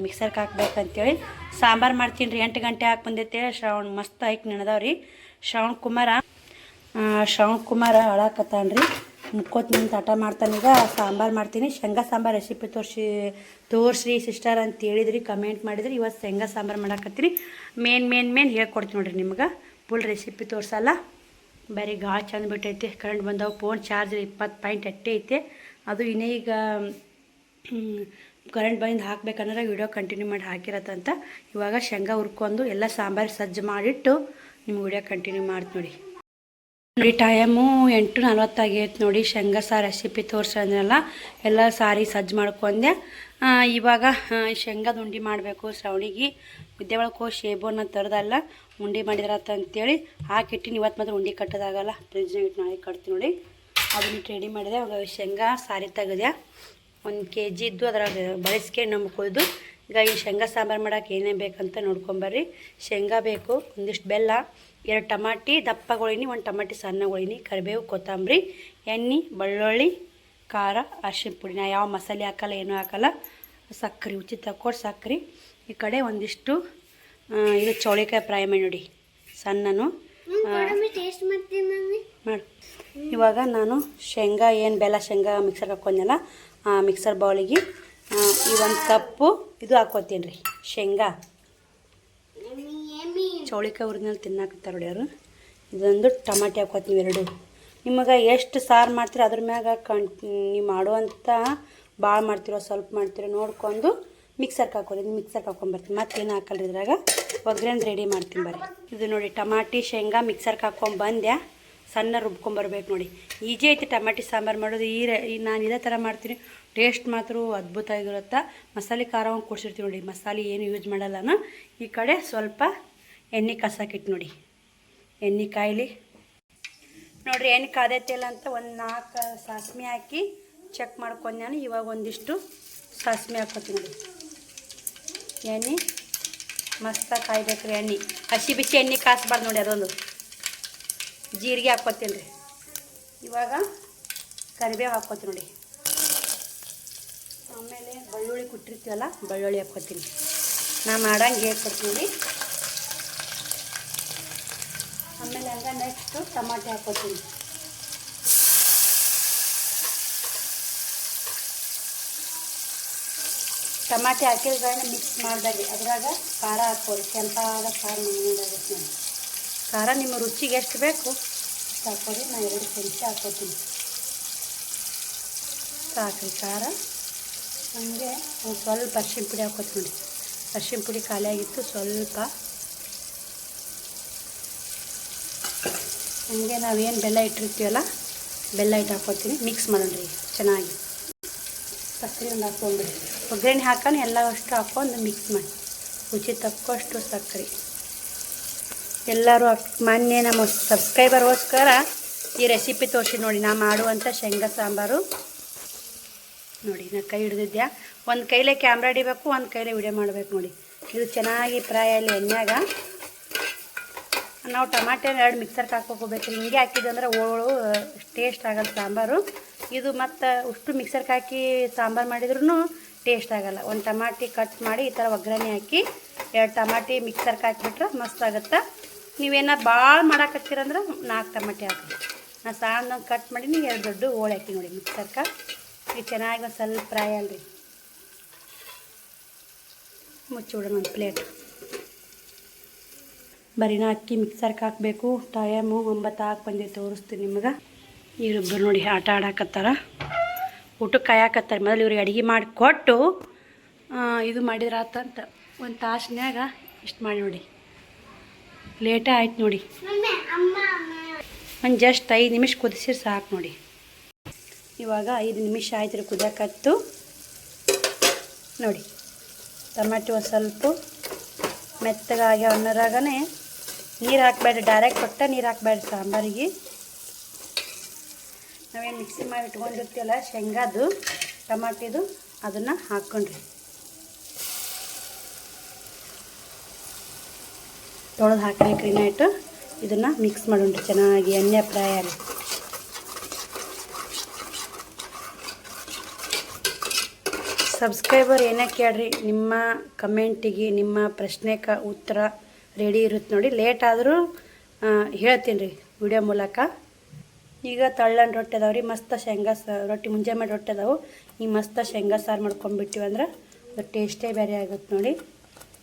ಮಿಕ್ಸರ್ಗೆ ಹಾಕ್ಬೇಕಂತೇಳಿ ಸಾಂಬಾರು ಮಾಡ್ತೀನಿ ರೀ. 8 ಗಂಟೆ ಹಾಕಿ ಬಂದೈತೆ. ಶ್ರಾವಣ ಮಸ್ತ್ ಆಯ್ಕೆ ನೆನೆದವ್ರಿ. ಶ್ರಾವಣ ಕುಮಾರ ಅಳಾಕತ್ತಾನ್ರಿ. ಮುಕ್ಕೋತ್ ನಿಂತು ಆಟ ಮಾಡ್ತಾನೀಗ. ಸಾಂಬಾರು ಮಾಡ್ತೀನಿ. ಶೇಂಗಾ ಸಾಂಬಾರು ರೆಸಿಪಿ ತೋರಿಸ್ರಿ ಸಿಸ್ಟರ್ ಅಂತ ಹೇಳಿದ್ರಿ, ಕಮೆಂಟ್ ಮಾಡಿದ್ರಿ. ಇವತ್ತು ಶೇಂಗಾ ಸಾಂಬಾರು ಮಾಡಾಕತ್ತೀನಿ. ಮೇನ್ ಹೇಳ್ಕೊಡ್ತೀನಿ ನೋಡಿರಿ ನಿಮ್ಗೆ. ಫುಲ್ ರೆಸಿಪಿ ತೋರಿಸಲ್ಲ. ಬರೀ ಗಾಳಿ ಚಂದ ಬಿಟ್ಟೈತೆ. ಕರೆಂಟ್ ಬಂದವು. ಫೋನ್ ಚಾರ್ಜ್ 20.8 ಐತೆ. ಅದು ಇನ್ನೇ ಈಗ ಕರೆಂಟ್ ಬಂದು ಹಾಕ್ಬೇಕಂದ್ರೆ ವಿಡಿಯೋ ಕಂಟಿನ್ಯೂ ಮಾಡಿ ಹಾಕಿರತ್ತಂತ. ಇವಾಗ ಶೇಂಗಾ ಹುರ್ಕೊಂಡು ಎಲ್ಲ ಸಾಂಬಾರು ಸಜ್ಜು ಮಾಡಿಟ್ಟು ನಿಮ್ಗೆ ವಿಡಿಯೋ ಕಂಟಿನ್ಯೂ ಮಾಡ್ತೀನಿ ನೋಡಿ. ಟೈಮು 8:40 ಆಗೈತೆ ನೋಡಿ. ಶೇಂಗಾ ಸಾರು ರೆಸಿಪಿ ತೋರಿಸಂದ್ರಲ್ಲ, ಎಲ್ಲ ಸಾರಿ ಸಜ್ಜು ಮಾಡ್ಕೊಂಡೆ. ಇವಾಗ ಶೇಂಗಾದ ಉಂಡೆ ಮಾಡಬೇಕು ಶ್ರಾವಣಿಗೆ. ವಿದ್ಯೆ ಒಳಗೆ ಹೋಗಿ ಶೇಬೂನ ತರದಲ್ಲ ಉಂಡೆ ಮಾಡಿದ್ರತ್ತ ಅಂತೇಳಿ ಹಾಕಿಟ್ಟಿನಿ. ಇವತ್ತು ಮಾತ್ರ ಉಂಡೆ ಕಟ್ಟೋದಾಗಲ್ಲ, ಫ್ರಿಜ್ನಾಗ ಇಟ್ಟು ನಾಳೆ ಕಟ್ತೀನಿ ನೋಡಿ. ಅದನ್ನ ರೆಡಿ ಮಾಡಿದೆ. ಅವಾಗ ಶೇಂಗಾ ಸಾರಿ ತೆಗೆದೆ. 1 kg ಇದ್ದು ಅದ್ರಾಗ ಬಳಸ್ಕೆ ನಂಬ್ಕೊಳ್ದು. ಈಗ ಈ ಶೇಂಗಾ ಸಾಂಬಾರು ಮಾಡೋಕೆ ಏನೇನು ಬೇಕಂತ ನೋಡ್ಕೊಂಬರ್ರಿ. ಶೇಂಗಾ ಬೇಕು, ಒಂದಿಷ್ಟು ಬೆಲ್ಲ, 2 ಟಮಾಟಿ ದಪ್ಪಗೊಳಿನಿ, 1 ಟಮಾಟಿ ಸಣ್ಣಗೊಳಿನಿ, ಕರಿಬೇವು, ಕೊತ್ತಂಬರಿ, ಎಣ್ಣೆ, ಬೆಳ್ಳುಳ್ಳಿ, ಖಾರ, ಅರಿಶಿನ ಪುಡಿ. ನಾ ಯಾವ ಮಸಾಲೆ ಹಾಕಲ್ಲ, ಏನೂ ಹಾಕಲ್ಲ. ಸಕ್ಕರೆ ಉಚಿತ ಕೊಟ್ಟು ಸಕ್ಕರೆ. ಈ ಕಡೆ ಒಂದಿಷ್ಟು ಇದು ಚೌಳಿಕಾಯಿ ಫ್ರೈ ಮಾಡಿ ನೋಡಿ ಸಣ್ಣನು ಮಾಡಿ. ಇವಾಗ ನಾನು ಶೇಂಗಾ ಬೆಲ್ಲ ಶೇಂಗಾ ಮಿಕ್ಸರ್ ಹಾಕ್ಕೊಂಡೆಲ್ಲ ಮಿಕ್ಸರ್ ಬೌಲಿಗೆ ಈ 1 ಕಪ್ಪು ಇದು ಹಾಕ್ಕೋತೀನಿ ರೀ ಶೇಂಗಾ. ಚೌಳಿಕಾಯಿ ಹುರಿದ್ಮೇಲೆ ತಿನ್ನಾಕತ್ತಾರೆ ನೋಡಿ ಅವರು. ಇದೊಂದು ಟಮಾಟಿ ಹಾಕ್ಕೋತೀವಿ 2. ನಿಮಗೆ ಎಷ್ಟು ಸಾರು ಮಾಡ್ತೀರೋ ಅದ್ರ ಮ್ಯಾಗ ನೀವು ಮಾಡುವಂಥ ಭಾಳ ಮಾಡ್ತಿರೋ ಸ್ವಲ್ಪ ಮಾಡ್ತಿರೋ ನೋಡ್ಕೊಂಡು ಮಿಕ್ಸರ್ಗೆ ಹಾಕೋದು. ಮಿಕ್ಸರ್ಗೆ ಹಾಕ್ಕೊಂಬರ್ತೀನಿ. ಮತ್ತೇನು ಹಾಕಲ್ರಿ ಇದ್ರಾಗ. ಒಗ್ಗರಣೆ ರೆಡಿ ಮಾಡ್ತೀನಿ ಬರ್ರಿ. ಇದು ನೋಡಿ ಟಮಾಟಿ ಶೇಂಗಾ ಮಿಕ್ಸರ್ಗೆ ಹಾಕ್ಕೊಂಬಂದೆ. ಸಣ್ಣ ರುಬ್ಕೊಂಬರ್ಬೇಕು ನೋಡಿ. ಈಜಿ ಐತಿ ಟಮಾಟಿ ಸಾಂಬಾರು ಮಾಡೋದು. ನಾನು ಇದೇ ಥರ ಮಾಡ್ತೀನಿ. ಟೇಸ್ಟ್ ಮಾತ್ರ ಅದ್ಭುತ ಆಗಿರುತ್ತೆ. ಮಸಾಲೆ ಖಾರವನ್ನು ಕೊಡ್ಸಿರ್ತೀವಿ ನೋಡಿ. ಮಸಾಲೆ ಏನು ಯೂಸ್ ಮಾಡಲ್ಲ. ಈ ಕಡೆ ಸ್ವಲ್ಪ ಎಣ್ಣೆ ಕಸಾಕಿಟ್ಟು ನೋಡಿ. ಎಣ್ಣೆ ಕಾಯಿಲಿ ನೋಡಿರಿ. ಎಣ್ಣೆ ಕಾದೈತಿಲ್ಲ ಅಂತ 4 ಸಾಸ್ಮೆ ಹಾಕಿ ಚೆಕ್ ಮಾಡ್ಕೊಂಡು ನಾನು ಇವಾಗ ಒಂದಿಷ್ಟು ಸಾಸ್ಮೆ ಹಾಕ್ಕೊತೀನಿ ನೋಡಿ. ಎಣ್ಣೆ ಮಸ್ತಾಗಿ ಕಾಯ್ಬೇಕ್ರಿ. ಎಣ್ಣೆ ಹಸಿ ಬಿಸಿ ಎಣ್ಣೆ ಕಾಸ್ಬಾರ್ದು ನೋಡಿ. ಅದೊಂದು ಜೀರಿಗೆ ಹಾಕ್ಕೊತೀನಿ ರೀ. ಇವಾಗ ಕರಿಬೇವು ಹಾಕ್ಕೊತೀನಿ ನೋಡಿ. ಆಮೇಲೆ ಬೆಳ್ಳುಳ್ಳಿ ಕುಟ್ಟಿರ್ತೀವಲ್ಲ, ಬೆಳ್ಳುಳ್ಳಿ ಹಾಕ್ಕೊತೀನಿ. ನಾ ಮಾಡಂಗೆ ಹೇಳ್ಕೊಡ್ತೀನಿ. ಆಮೇಲೆ ಹಂಗೆ ನೆಕ್ಸ್ಟು ಟಮಾಟೆ ಹಾಕ್ಕೊತೀನಿ. ಟಮಾಟೆ ಹಾಕಿದ್ರನ್ನ ಮಿಕ್ಸ್ ಮಾಡಿದಾಗೆ ಅದ್ರಾಗ ಖಾರ ಹಾಕ್ಕೊಳ್ಳಿ. ಕೆಂಪಾದ ಖಾರ ಮನೆಯಾಗುತ್ತೆ ನೋಡಿ. ಖಾರ ನಿಮ್ಮ ರುಚಿಗೆ ಎಷ್ಟು ಬೇಕು ಅಷ್ಟು ಹಾಕ್ಕೊಳ್ಳಿ. ನಾನು 2 ಚಮಚ ಹಾಕ್ಕೊತೀನಿ ಸಾಕ್ರಿ ಖಾರ. ಹಂಗೆ ಒಂದು ಸ್ವಲ್ಪ ಅರಿಶಿನ ಪುಡಿ ಹಾಕ್ಕೊತೀನಿ ನೋಡಿ. ಅರಿಶಿನ ಪುಡಿ ಖಾಲಿ ಆಗಿತ್ತು ಸ್ವಲ್ಪ. ಹಂಗೆ ನಾವೇನು ಬೆಲ್ಲ ಇಟ್ಟಿರ್ತೀವಲ್ಲ, ಬೆಲ್ಲ ಇಟ್ಟು ಹಾಕ್ಕೊತೀನಿ. ಮಿಕ್ಸ್ ಮಾಡೋಣ ರೀ ಚೆನ್ನಾಗಿ. ಸಕ್ಕರೆ ಒಂದು ಹಾಕ್ಕೊಂಡ್ಬಿಡಿ. ಒಗ್ಗರಣೆ ಹಾಕೊಂಡು ಎಲ್ಲ ಅಷ್ಟು ಹಾಕ್ಕೊಂಡು ಮಿಕ್ಸ್ ಮಾಡಿ. ರುಚಿ ತಕ್ಕಷ್ಟು ಸಕ್ಕರೆ. ಎಲ್ಲರೂ ಮೊನ್ನೆ ನಮ್ಮ ಸಬ್ಸ್ಕ್ರೈಬರ್ಗೋಸ್ಕರ ಈ ರೆಸಿಪಿ ತೋರಿಸಿ ನೋಡಿ. ನಾ ಮಾಡುವಂಥ ಶೇಂಗಾ ಸಾಂಬಾರು ನೋಡಿ. ನಾ ಕೈ ಹಿಡಿದಿದ್ದೆ. ಒಂದು ಕೈಲೇ ಕ್ಯಾಮ್ರಾ ಹಿಡಿಬೇಕು, ಒಂದು ಕೈಲೇ ವಿಡಿಯೋ ಮಾಡಬೇಕು ನೋಡಿ. ಇದು ಚೆನ್ನಾಗಿ ಫ್ರೈ ಅಲ್ಲಿ ಎಣ್ಣೆಯಾಗ ನಾವು ಟಮಾಟೆ 2 ಮಿಕ್ಸರ್ಗೆ ಹಾಕೋಬೇಕು. ಹಿಂಗೆ ಹಾಕಿದ್ವಿ ಅಂದ್ರೆ ಓಳು ಟೇಸ್ಟ್ ಆಗಲ್ಲ ಸಾಂಬಾರು. ಇದು ಮತ್ತು ಅಷ್ಟು ಮಿಕ್ಸರ್ಗೆ ಹಾಕಿ ಸಾಂಬಾರು ಮಾಡಿದ್ರೂ ಟೇಸ್ಟ್ ಆಗಲ್ಲ. ಒಂದು ಟಮಾಟಿ ಕಟ್ ಮಾಡಿ ಈ ಥರ ಒಗ್ಗರಣೆ ಹಾಕಿ 2 ಟಮಾಟಿ ಮಿಕ್ಸರ್ಗೆ ಹಾಕಿಬಿಟ್ರೆ ಮಸ್ತ್ ಆಗುತ್ತೆ. ನೀವೇನ ಭಾಳ ಮಾಡಾಕತ್ತೀರಂದ್ರೆ 4 ಟಮಾಟಿ ಹಾಕಿ. ನಾನು ಸಣ್ಣ ಕಟ್ ಮಾಡಿ 2 ದೊಡ್ಡ ಹೋಳು ಹಾಕಿ ನೋಡಿ ಮಿಕ್ಸರ್ಗೆ. ಇದು ಚೆನ್ನಾಗಿ ಒಂದು ಸ್ವಲ್ಪ ಫ್ರೈ ಅಲ್ರಿ. ಮುಚ್ಚಿಬಿಡೋಣ ಒಂದು ಪ್ಲೇಟ್. ಬರೀನ ಅಕ್ಕಿ ಮಿಕ್ಸರ್ಗೆ ಹಾಕಬೇಕು. ಟೈಮು 9 ಹಾಕಿ ಬಂದಿದ್ದು ತೋರಿಸ್ತೀನಿ ನಿಮ್ಗೆ. ಇವರಿಬ್ಬರು ನೋಡಿ ಆಟ ಆಡಾಕತ್ತಾರ, ಊಟಕ್ಕೆ ಕಾಯಾಕತ್ತಾರೆ. ಮೊದಲು ಇವ್ರಿಗೆ ಅಡುಗೆ ಮಾಡಿ ಕೊಟ್ಟು ಇದು ಮಾಡಿದ್ರೆ ಆತಂತ ಒಂದು ತಾಸಿನಾಗ ಇಷ್ಟು ಮಾಡಿ ನೋಡಿ. ಲೇಟೇ ಆಯ್ತು ನೋಡಿ. ಒಂದು ಜಸ್ಟ್ 5 ನಿಮಿಷ ಕುದಿಸಿದ್ರೆ ಸಾಕು ನೋಡಿ. ಇವಾಗ 5 ನಿಮಿಷ ಆಯ್ತು ರೀ ಕುದಿಯಾಕತ್ತು ನೋಡಿ. ಟಮಾಟಿ ಒಂದು ಸ್ವಲ್ಪ ಮೆತ್ತಗಾಗಿ ಅನ್ನರಾಗನೇ ನೀರು ಹಾಕಬೇಡ್ರಿ, ಡೈರೆಕ್ಟ್ ಕೊಟ್ಟ ನೀರು ಹಾಕಬೇಡ್ರಿ ಸಾಂಬಾರಿಗೆ. ನಾವೇನು ಮಿಕ್ಸಿ ಮಾಡಿ ಇಟ್ಕೊಂಡಿರ್ತೀವಲ್ಲ ಶೇಂಗಾದು ಟಮಾಟಿದು ಅದನ್ನು ಹಾಕ್ಕೊಂಡ್ರಿ. ತೊಳೆದು ಹಾಕ್ಬೇಕ್ರಿ ನೈಟು. ಇದನ್ನು ಮಿಕ್ಸ್ ಮಾಡೋಣ್ರಿ ಚೆನ್ನಾಗಿ ಎಣ್ಣೆ ಫ್ರೈ ಆಗಲಿ. ಸಬ್ಸ್ಕ್ರೈಬರ್ ಏನೇ ಕೇಳ್ರಿ, ನಿಮ್ಮ ಕಮೆಂಟಿಗೆ ನಿಮ್ಮ ಪ್ರಶ್ನೆಗೆ ಉತ್ತರ ರೆಡಿ ಇರುತ್ತೆ ನೋಡಿ. ಲೇಟ್ ಆದರೂ ಹೇಳ್ತೀನಿ ರೀ ವಿಡಿಯೋ ಮೂಲಕ. ಈಗ ತಳ್ಳನ ರೊಟ್ಟಿ ಅದಾವೆ ರೀ, ಮಸ್ತ್ ಶೇಂಗಾ ರೊಟ್ಟಿ ಮುಂಜಾನೆ ಮಾಡಿ ರೊಟ್ಟಿ ಅದಾವೆ. ಈಗ ಮಸ್ತ್ ಶೇಂಗಾ ಸಾರು ಮಾಡ್ಕೊಂಡ್ಬಿಟ್ಟಿವಿ ಅಂದ್ರೆ ಅದು ಟೇಸ್ಟೇ ಬೇರೆ ಆಗುತ್ತೆ ನೋಡಿ.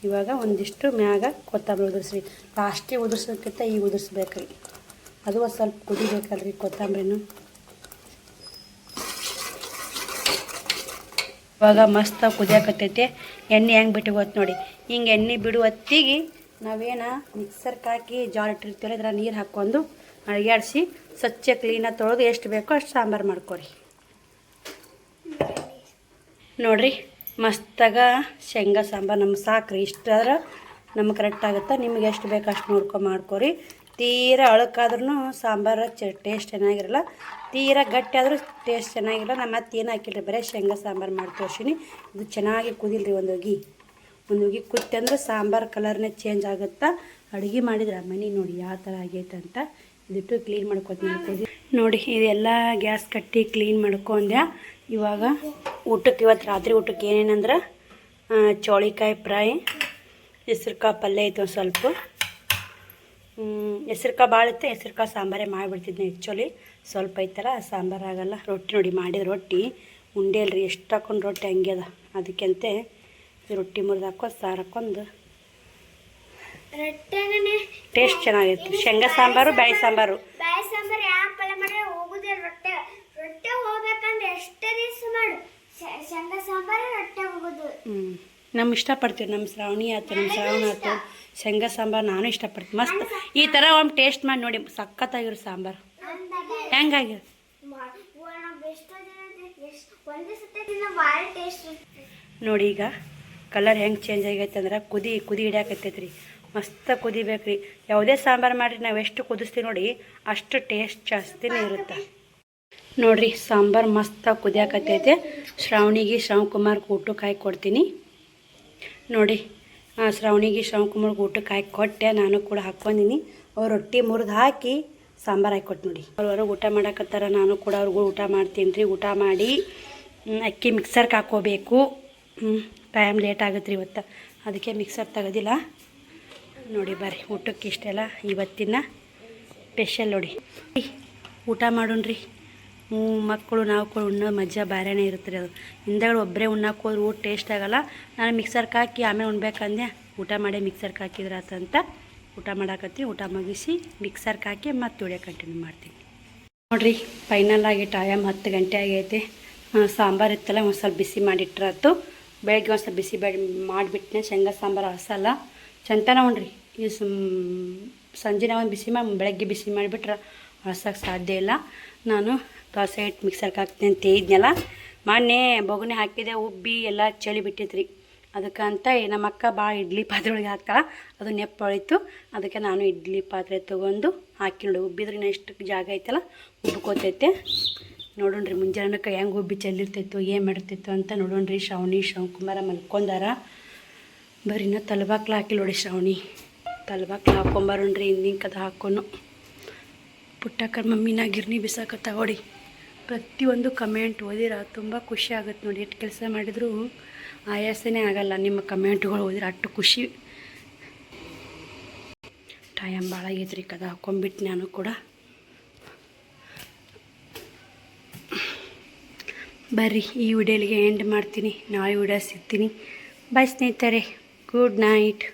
ಇವಾಗ ಒಂದಿಷ್ಟು ಮ್ಯಾಗ ಕೊತ್ತಂಬರಿ ಉದುರಿಸ್ರಿ. ಲಾಸ್ಟಿಗೆ ಉದುರ್ಸೋಕ್ಕಿಂತ ಈಗ ಉದುರಿಸ್ಬೇಕ್ರಿ, ಅದು ಒಂದು ಸ್ವಲ್ಪ ಕುದಿಬೇಕಲ್ರಿ ಕೊತ್ತಂಬರಿನೂ. ಇವಾಗ ಮಸ್ತ್ ಕುದಿಯಾಕತ್ತೈತೆ. ಎಣ್ಣೆ ಹೆಂಗೆ ಬಿಟ್ಟು ಗೊತ್ತು ನೋಡಿ. ಹಿಂಗೆ ಎಣ್ಣೆ ಬಿಡುವ ಹೊತ್ತಿಗೆ ನಾವೇನು ಮಿಕ್ಸರ್ಗೆ ಹಾಕಿ ಜಾಳ ಇಟ್ಟಿರ್ತೀವಲ್ಲ ಇದ್ರ ನೀರು ಹಾಕ್ಕೊಂಡು ಅಡಿಗಾಡಿಸಿ ಸ್ವಚ್ಛ ಕ್ಲೀನಾಗಿ ತೊಳೆದು ಎಷ್ಟು ಬೇಕೋ ಅಷ್ಟು ಸಾಂಬಾರು ಮಾಡ್ಕೊರಿ ನೋಡಿರಿ. ಮಸ್ತಾಗ ಶೇಂಗಾ ಸಾಂಬಾರು ನಮ್ಗೆ ಸಾಕ್ರಿ. ಇಷ್ಟಾದ್ರೆ ನಮ್ಗೆ ಕರೆಕ್ಟ್ ಆಗುತ್ತೆ. ನಿಮ್ಗೆ ಎಷ್ಟು ಬೇಕು ಅಷ್ಟು ಮಾಡ್ಕೊರಿ. ತೀರಾ ಅಳಕಾದ್ರೂ ಸಾಂಬಾರು ಟೇಸ್ಟ್ ಚೆನ್ನಾಗಿರಲ್ಲ, ತೀರಾ ಗಟ್ಟಿ ಆದರೂ ಟೇಸ್ಟ್ ಚೆನ್ನಾಗಿರಲ್ಲ. ನಾನು ಮತ್ತೆ ಏನು ಹಾಕಿಲ್ರಿ, ಬರೀ ಶೇಂಗಾ ಸಾಂಬಾರು ಮಾಡಿ ತೋರಿಸಿನಿ. ಇದು ಚೆನ್ನಾಗಿ ಕುದಿಲ್ರಿ. ಒಂದು ಹೋಗಿ ಕುತ್ತೆ ಅಂದ್ರೆ ಸಾಂಬಾರು ಕಲರ್ನೇ ಚೇಂಜ್ ಆಗುತ್ತಾ. ಅಡುಗೆ ಮಾಡಿದ್ರೆ ಮನೆ ನೋಡಿ ಯಾವ ಥರ ಆಗೈತೆ ಅಂತ. ಇದಿಟ್ಟು ಕ್ಲೀನ್ ಮಾಡ್ಕೊತೀನಿ ನೋಡಿ. ಇದೆಲ್ಲ ಗ್ಯಾಸ್ ಕಟ್ಟಿ ಕ್ಲೀನ್ ಮಾಡ್ಕೊಂಡೆ. ಇವಾಗ ಊಟಕ್ಕೆ ಇವತ್ತು ರಾತ್ರಿ ಊಟಕ್ಕೆ ಏನೇನಂದ್ರೆ ಚೌಳಿಕಾಯಿ ಫ್ರೈ, ಹೆಸ್ರುಕಾಳು ಪಲ್ಯ ಐತೆ ಒಂದು ಸ್ವಲ್ಪ. ಹೆಸ್ರುಕಾಳು ಭಾಳ ಇತ್ತು, ಹೆಸ್ರುಕಾಳು ಸಾಂಬಾರೇ ಮಾಡಿಬಿಡ್ತಿದ್ದೆ ಆ್ಯಕ್ಚುಲಿ. ಸ್ವಲ್ಪ ಐತಲ್ಲ ಸಾಂಬಾರು ಆಗಲ್ಲ. ರೊಟ್ಟಿ ನೋಡಿ ಮಾಡಿದ ರೊಟ್ಟಿ ಉಂಡೆ ಅಲ್ರಿ, ಎಷ್ಟು ಹಾಕೊಂಡು ರೊಟ್ಟಿ ಹಂಗೆ ಅದ. ಅದಕ್ಕಂತೆ ರೊಟ್ಟಿ ಮುರಿದು ಹಾಕೊಂಡು ಸಾರು ಹಾಕೊಂಡು ಟೇಸ್ಟ್ ಚೆನ್ನಾಗಿತ್ತು. ಶೇಂಗಾ ಸಾಂಬಾರು, ಬ್ಯಾಳಿ ಸಾಂಬಾರು. ನಮ್ಮ ಇಷ್ಟಪಡ್ತೀವಿ. ನಮ್ಮ ಶ್ರಾವಣಿ ಆಯ್ತು, ನಮ್ಮ ಶ್ರಾವಣ ಆಯ್ತು, ಶೇಂಗಾ ಸಾಂಬಾರು ನಾನು ಇಷ್ಟಪಡ್ತೀನಿ. ಮಸ್ತ್ ಈ ಥರ ಒಮ್ಮೆ ಟೇಸ್ಟ್ ಮಾಡಿ ನೋಡಿ, ಸಖತ್ತಾಗಿರೋ ಸಾಂಬಾರು. ಹೆಂಗಾಗಿರೋ ನೋಡಿ. ಈಗ ಕಲರ್ ಹೆಂಗೆ ಚೇಂಜ್ ಆಗೈತೆ ಅಂದ್ರೆ ಕುದಿ ಹಿಡಿಯಾಕತ್ತೈತೆ ರೀ. ಮಸ್ತ್ ಕುದಿಬೇಕು ರೀ. ಯಾವುದೇ ಸಾಂಬಾರು ಮಾಡಿರಿ ನಾವು ಎಷ್ಟು ಕುದಿಸ್ತೀವಿ ನೋಡಿ ಅಷ್ಟು ಟೇಸ್ಟ್ ಜಾಸ್ತಿನೇ ಇರುತ್ತೆ ನೋಡಿರಿ. ಸಾಂಬಾರು ಮಸ್ತಾಗಿ ಕುದಿಯಾಕತ್ತೈತೆ. ಶ್ರಾವಣಕುಮಾರ್ಗೆ ಊಟಕ್ಕೆ ಹಾಕಿ ಕೊಡ್ತೀನಿ ನೋಡಿ. ಶ್ರಾವಣಿಗೆ ಶ್ರಾವಣಕುಮಾರ್ಗೆ ಊಟಕ್ಕೆ ಹಾಕಿ ಕೊಟ್ಟೆ, ನಾನು ಕೂಡ ಹಾಕ್ಕೊಂಡಿನಿ. ಅವ್ರು ರೊಟ್ಟಿ ಮುರಿದು ಹಾಕಿ ಸಾಂಬಾರು ಹಾಕಿ ನೋಡಿ. ಅವ್ರು ಊಟ ಮಾಡಾಕತ್ತಾರ, ನಾನು ಕೂಡ ಅವ್ರಿಗೂ ಊಟ ಮಾಡ್ತೀನಿ ರೀ. ಊಟ ಮಾಡಿ ಅಕ್ಕಿ ಮಿಕ್ಸರ್ಗೆ ಹಾಕ್ಕೋಬೇಕು. ಟೈಮ್ ಲೇಟ್ ಆಗುತ್ತೆ ರೀ ಇವತ್ತು, ಅದಕ್ಕೆ ಮಿಕ್ಸರ್ ತೆಗೆದಿಲ್ಲ ನೋಡಿ. ಬರ್ರಿ ಊಟಕ್ಕೆ ಇಷ್ಟೆಲ್ಲ ಇವತ್ತಿನ ಸ್ಪೆಷಲ್ ನೋಡಿ. ಊಟ ಮಾಡೋಣ್ರಿ. ಮಕ್ಕಳು ನಾವು ಕೂಡ ಉಣ್ಣೋ ಮಜಾ ಬೇರೆನೇ ಇರುತ್ತೆ ರೀ. ಅದು ಹಿಂದೆಗಳು ಒಬ್ಬರೇ ಉಣ್ಣಕ್ಕೆ ಹೋದ್ರೆ ಊಟ ಟೇಸ್ಟ್ ಆಗಲ್ಲ. ನಾನು ಮಿಕ್ಸರ್ಗೆ ಹಾಕಿ ಆಮೇಲೆ ಉಣ್ಬೇಕಂದೆ, ಊಟ ಮಾಡಿ ಮಿಕ್ಸರ್ಗೆ ಹಾಕಿದ್ರೆ ಆತಂತ ಊಟ ಮಾಡಾಕತ್ತೀನಿ. ಊಟ ಮುಗಿಸಿ ಮಿಕ್ಸರ್ಗೆ ಹಾಕಿ ಮತ್ತೆ ವಿಡಿಯೋ ಕಂಟಿನ್ಯೂ ಮಾಡ್ತೀನಿ ನೋಡಿರಿ. ಫೈನಲ್ ಆಗಿ ಟೈಮ್ 10 ಗಂಟೆ ಆಗೈತೆ. ಸಾಂಬಾರು ಇತ್ತಲ್ಲ ಒಂದು ಸ್ವಲ್ಪ ಬಿಸಿ ಮಾಡಿಟ್ರಾತು. ಬೆಳಗ್ಗೆ ಒಂದು ಸ್ವಲ್ಪ ಬಿಸಿ ಮಾಡಿಬಿಟ್ಟನೆ. ಶೇಂಗಾ ಸಾಂಬಾರು ಹಸಲ್ಲ ಚಂತನ ಉಣ್ರಿ. ಈ ಸಂಜೆನ ಒಂದು ಬಿಸಿ ಮಾಡಿ ಬೆಳಗ್ಗೆ ಬಿಸಿ ಮಾಡಿಬಿಟ್ರೆ ಹಸಕ್ಕೆ ಸಾಧ್ಯ ಇಲ್ಲ. ನಾನು ದೋಸೆ ಹಿಟ್ಟು ಮಿಕ್ಸರ್ಗೆ ಹಾಕ್ತೀನಿ ಅಂತ ಹೇಳಿದ್ನಲ್ಲ, ಮೊನ್ನೆ ಬೊಗಣೆ ಹಾಕಿದೆ, ಉಬ್ಬಿ ಎಲ್ಲ ಚಳಿ ಬಿಟ್ಟಿದ್ರಿ. ಅದಕ್ಕಂತ ನಮ್ಮ ಅಕ್ಕ ಭಾಳ ಇಡ್ಲಿ ಪಾತ್ರೆ ಒಳಗೆ ಹಾಕ್ತಾಳೆ, ಅದು ನೆಪ್ಪ ಹೊಳಿತು. ಅದಕ್ಕೆ ನಾನು ಇಡ್ಲಿ ಪಾತ್ರೆ ತೊಗೊಂಡು ಹಾಕಿ ನೋಡಿ. ಉಬ್ಬಿದ್ರೆ ಎಷ್ಟು ಜಾಗ ಐತಲ್ಲ ಉಬ್ಕೋತೈತೆ ನೋಡೋಣ್ರಿ. ಮುಂಜಾನಕ್ಕೆ ಹೆಂಗೆ ಉಬ್ಬಿ ಚೆಲ್ಲಿರ್ತೈತೋ ಏನು ಮಾಡಿರ್ತೈತೋ ಅಂತ ನೋಡೋಣ್ರಿ. ಶ್ರಾವಣಕುಮಾರ ಮಲ್ಕೊಂಡಾರ. ಬರೀನ ತಲೆಬಾಕ್ಲ ಹಾಕಿ ನೋಡಿ. ಶ್ರಾವಣಿ ತಲ್ಬಾಕ್ಲ ಹಾಕ್ಕೊಂಬರೋಣ್ರಿ ಹಿಂದಿನ ಕದ ಹಾಕ್ಕೊಂಡು ಪುಟ್ಟಕ್ಕರ ಮಮ್ಮಿನ ಗಿರ್ನಿ ಬಿಸಾಕತ್ತ ಹೊಡಿ ಪ್ರತಿಯೊಂದು ಕಮೆಂಟ್ ಓದಿರ ತುಂಬ ಖುಷಿ ಆಗುತ್ತೆ ನೋಡಿ. ಎಷ್ಟು ಕೆಲಸ ಮಾಡಿದರೂ ಆಯಾಸನೇ ಆಗಲ್ಲ ನಿಮ್ಮ ಕಮೆಂಟ್ಗಳು ಓದಿರ ಅಷ್ಟು ಖುಷಿ. ಟೈಮ್ ಭಾಳ ಆಗೈತ್ರಿ ಕದ ಹಾಕ್ಕೊಂಬಿಟ್ಟು ನಾನು ಕೂಡ. ಬರ್ರಿ ಈ ವಿಡಿಯೋಲಿಗೆ ಎಂಡ್ ಮಾಡ್ತೀನಿ. ನಾಳೆ ವಿಡಿಯೋ ಸಿಗ್ತೀನಿ. ಬಾಯ್ ಸ್ನೇಹಿತರೆ, ಗುಡ್ ನೈಟ್.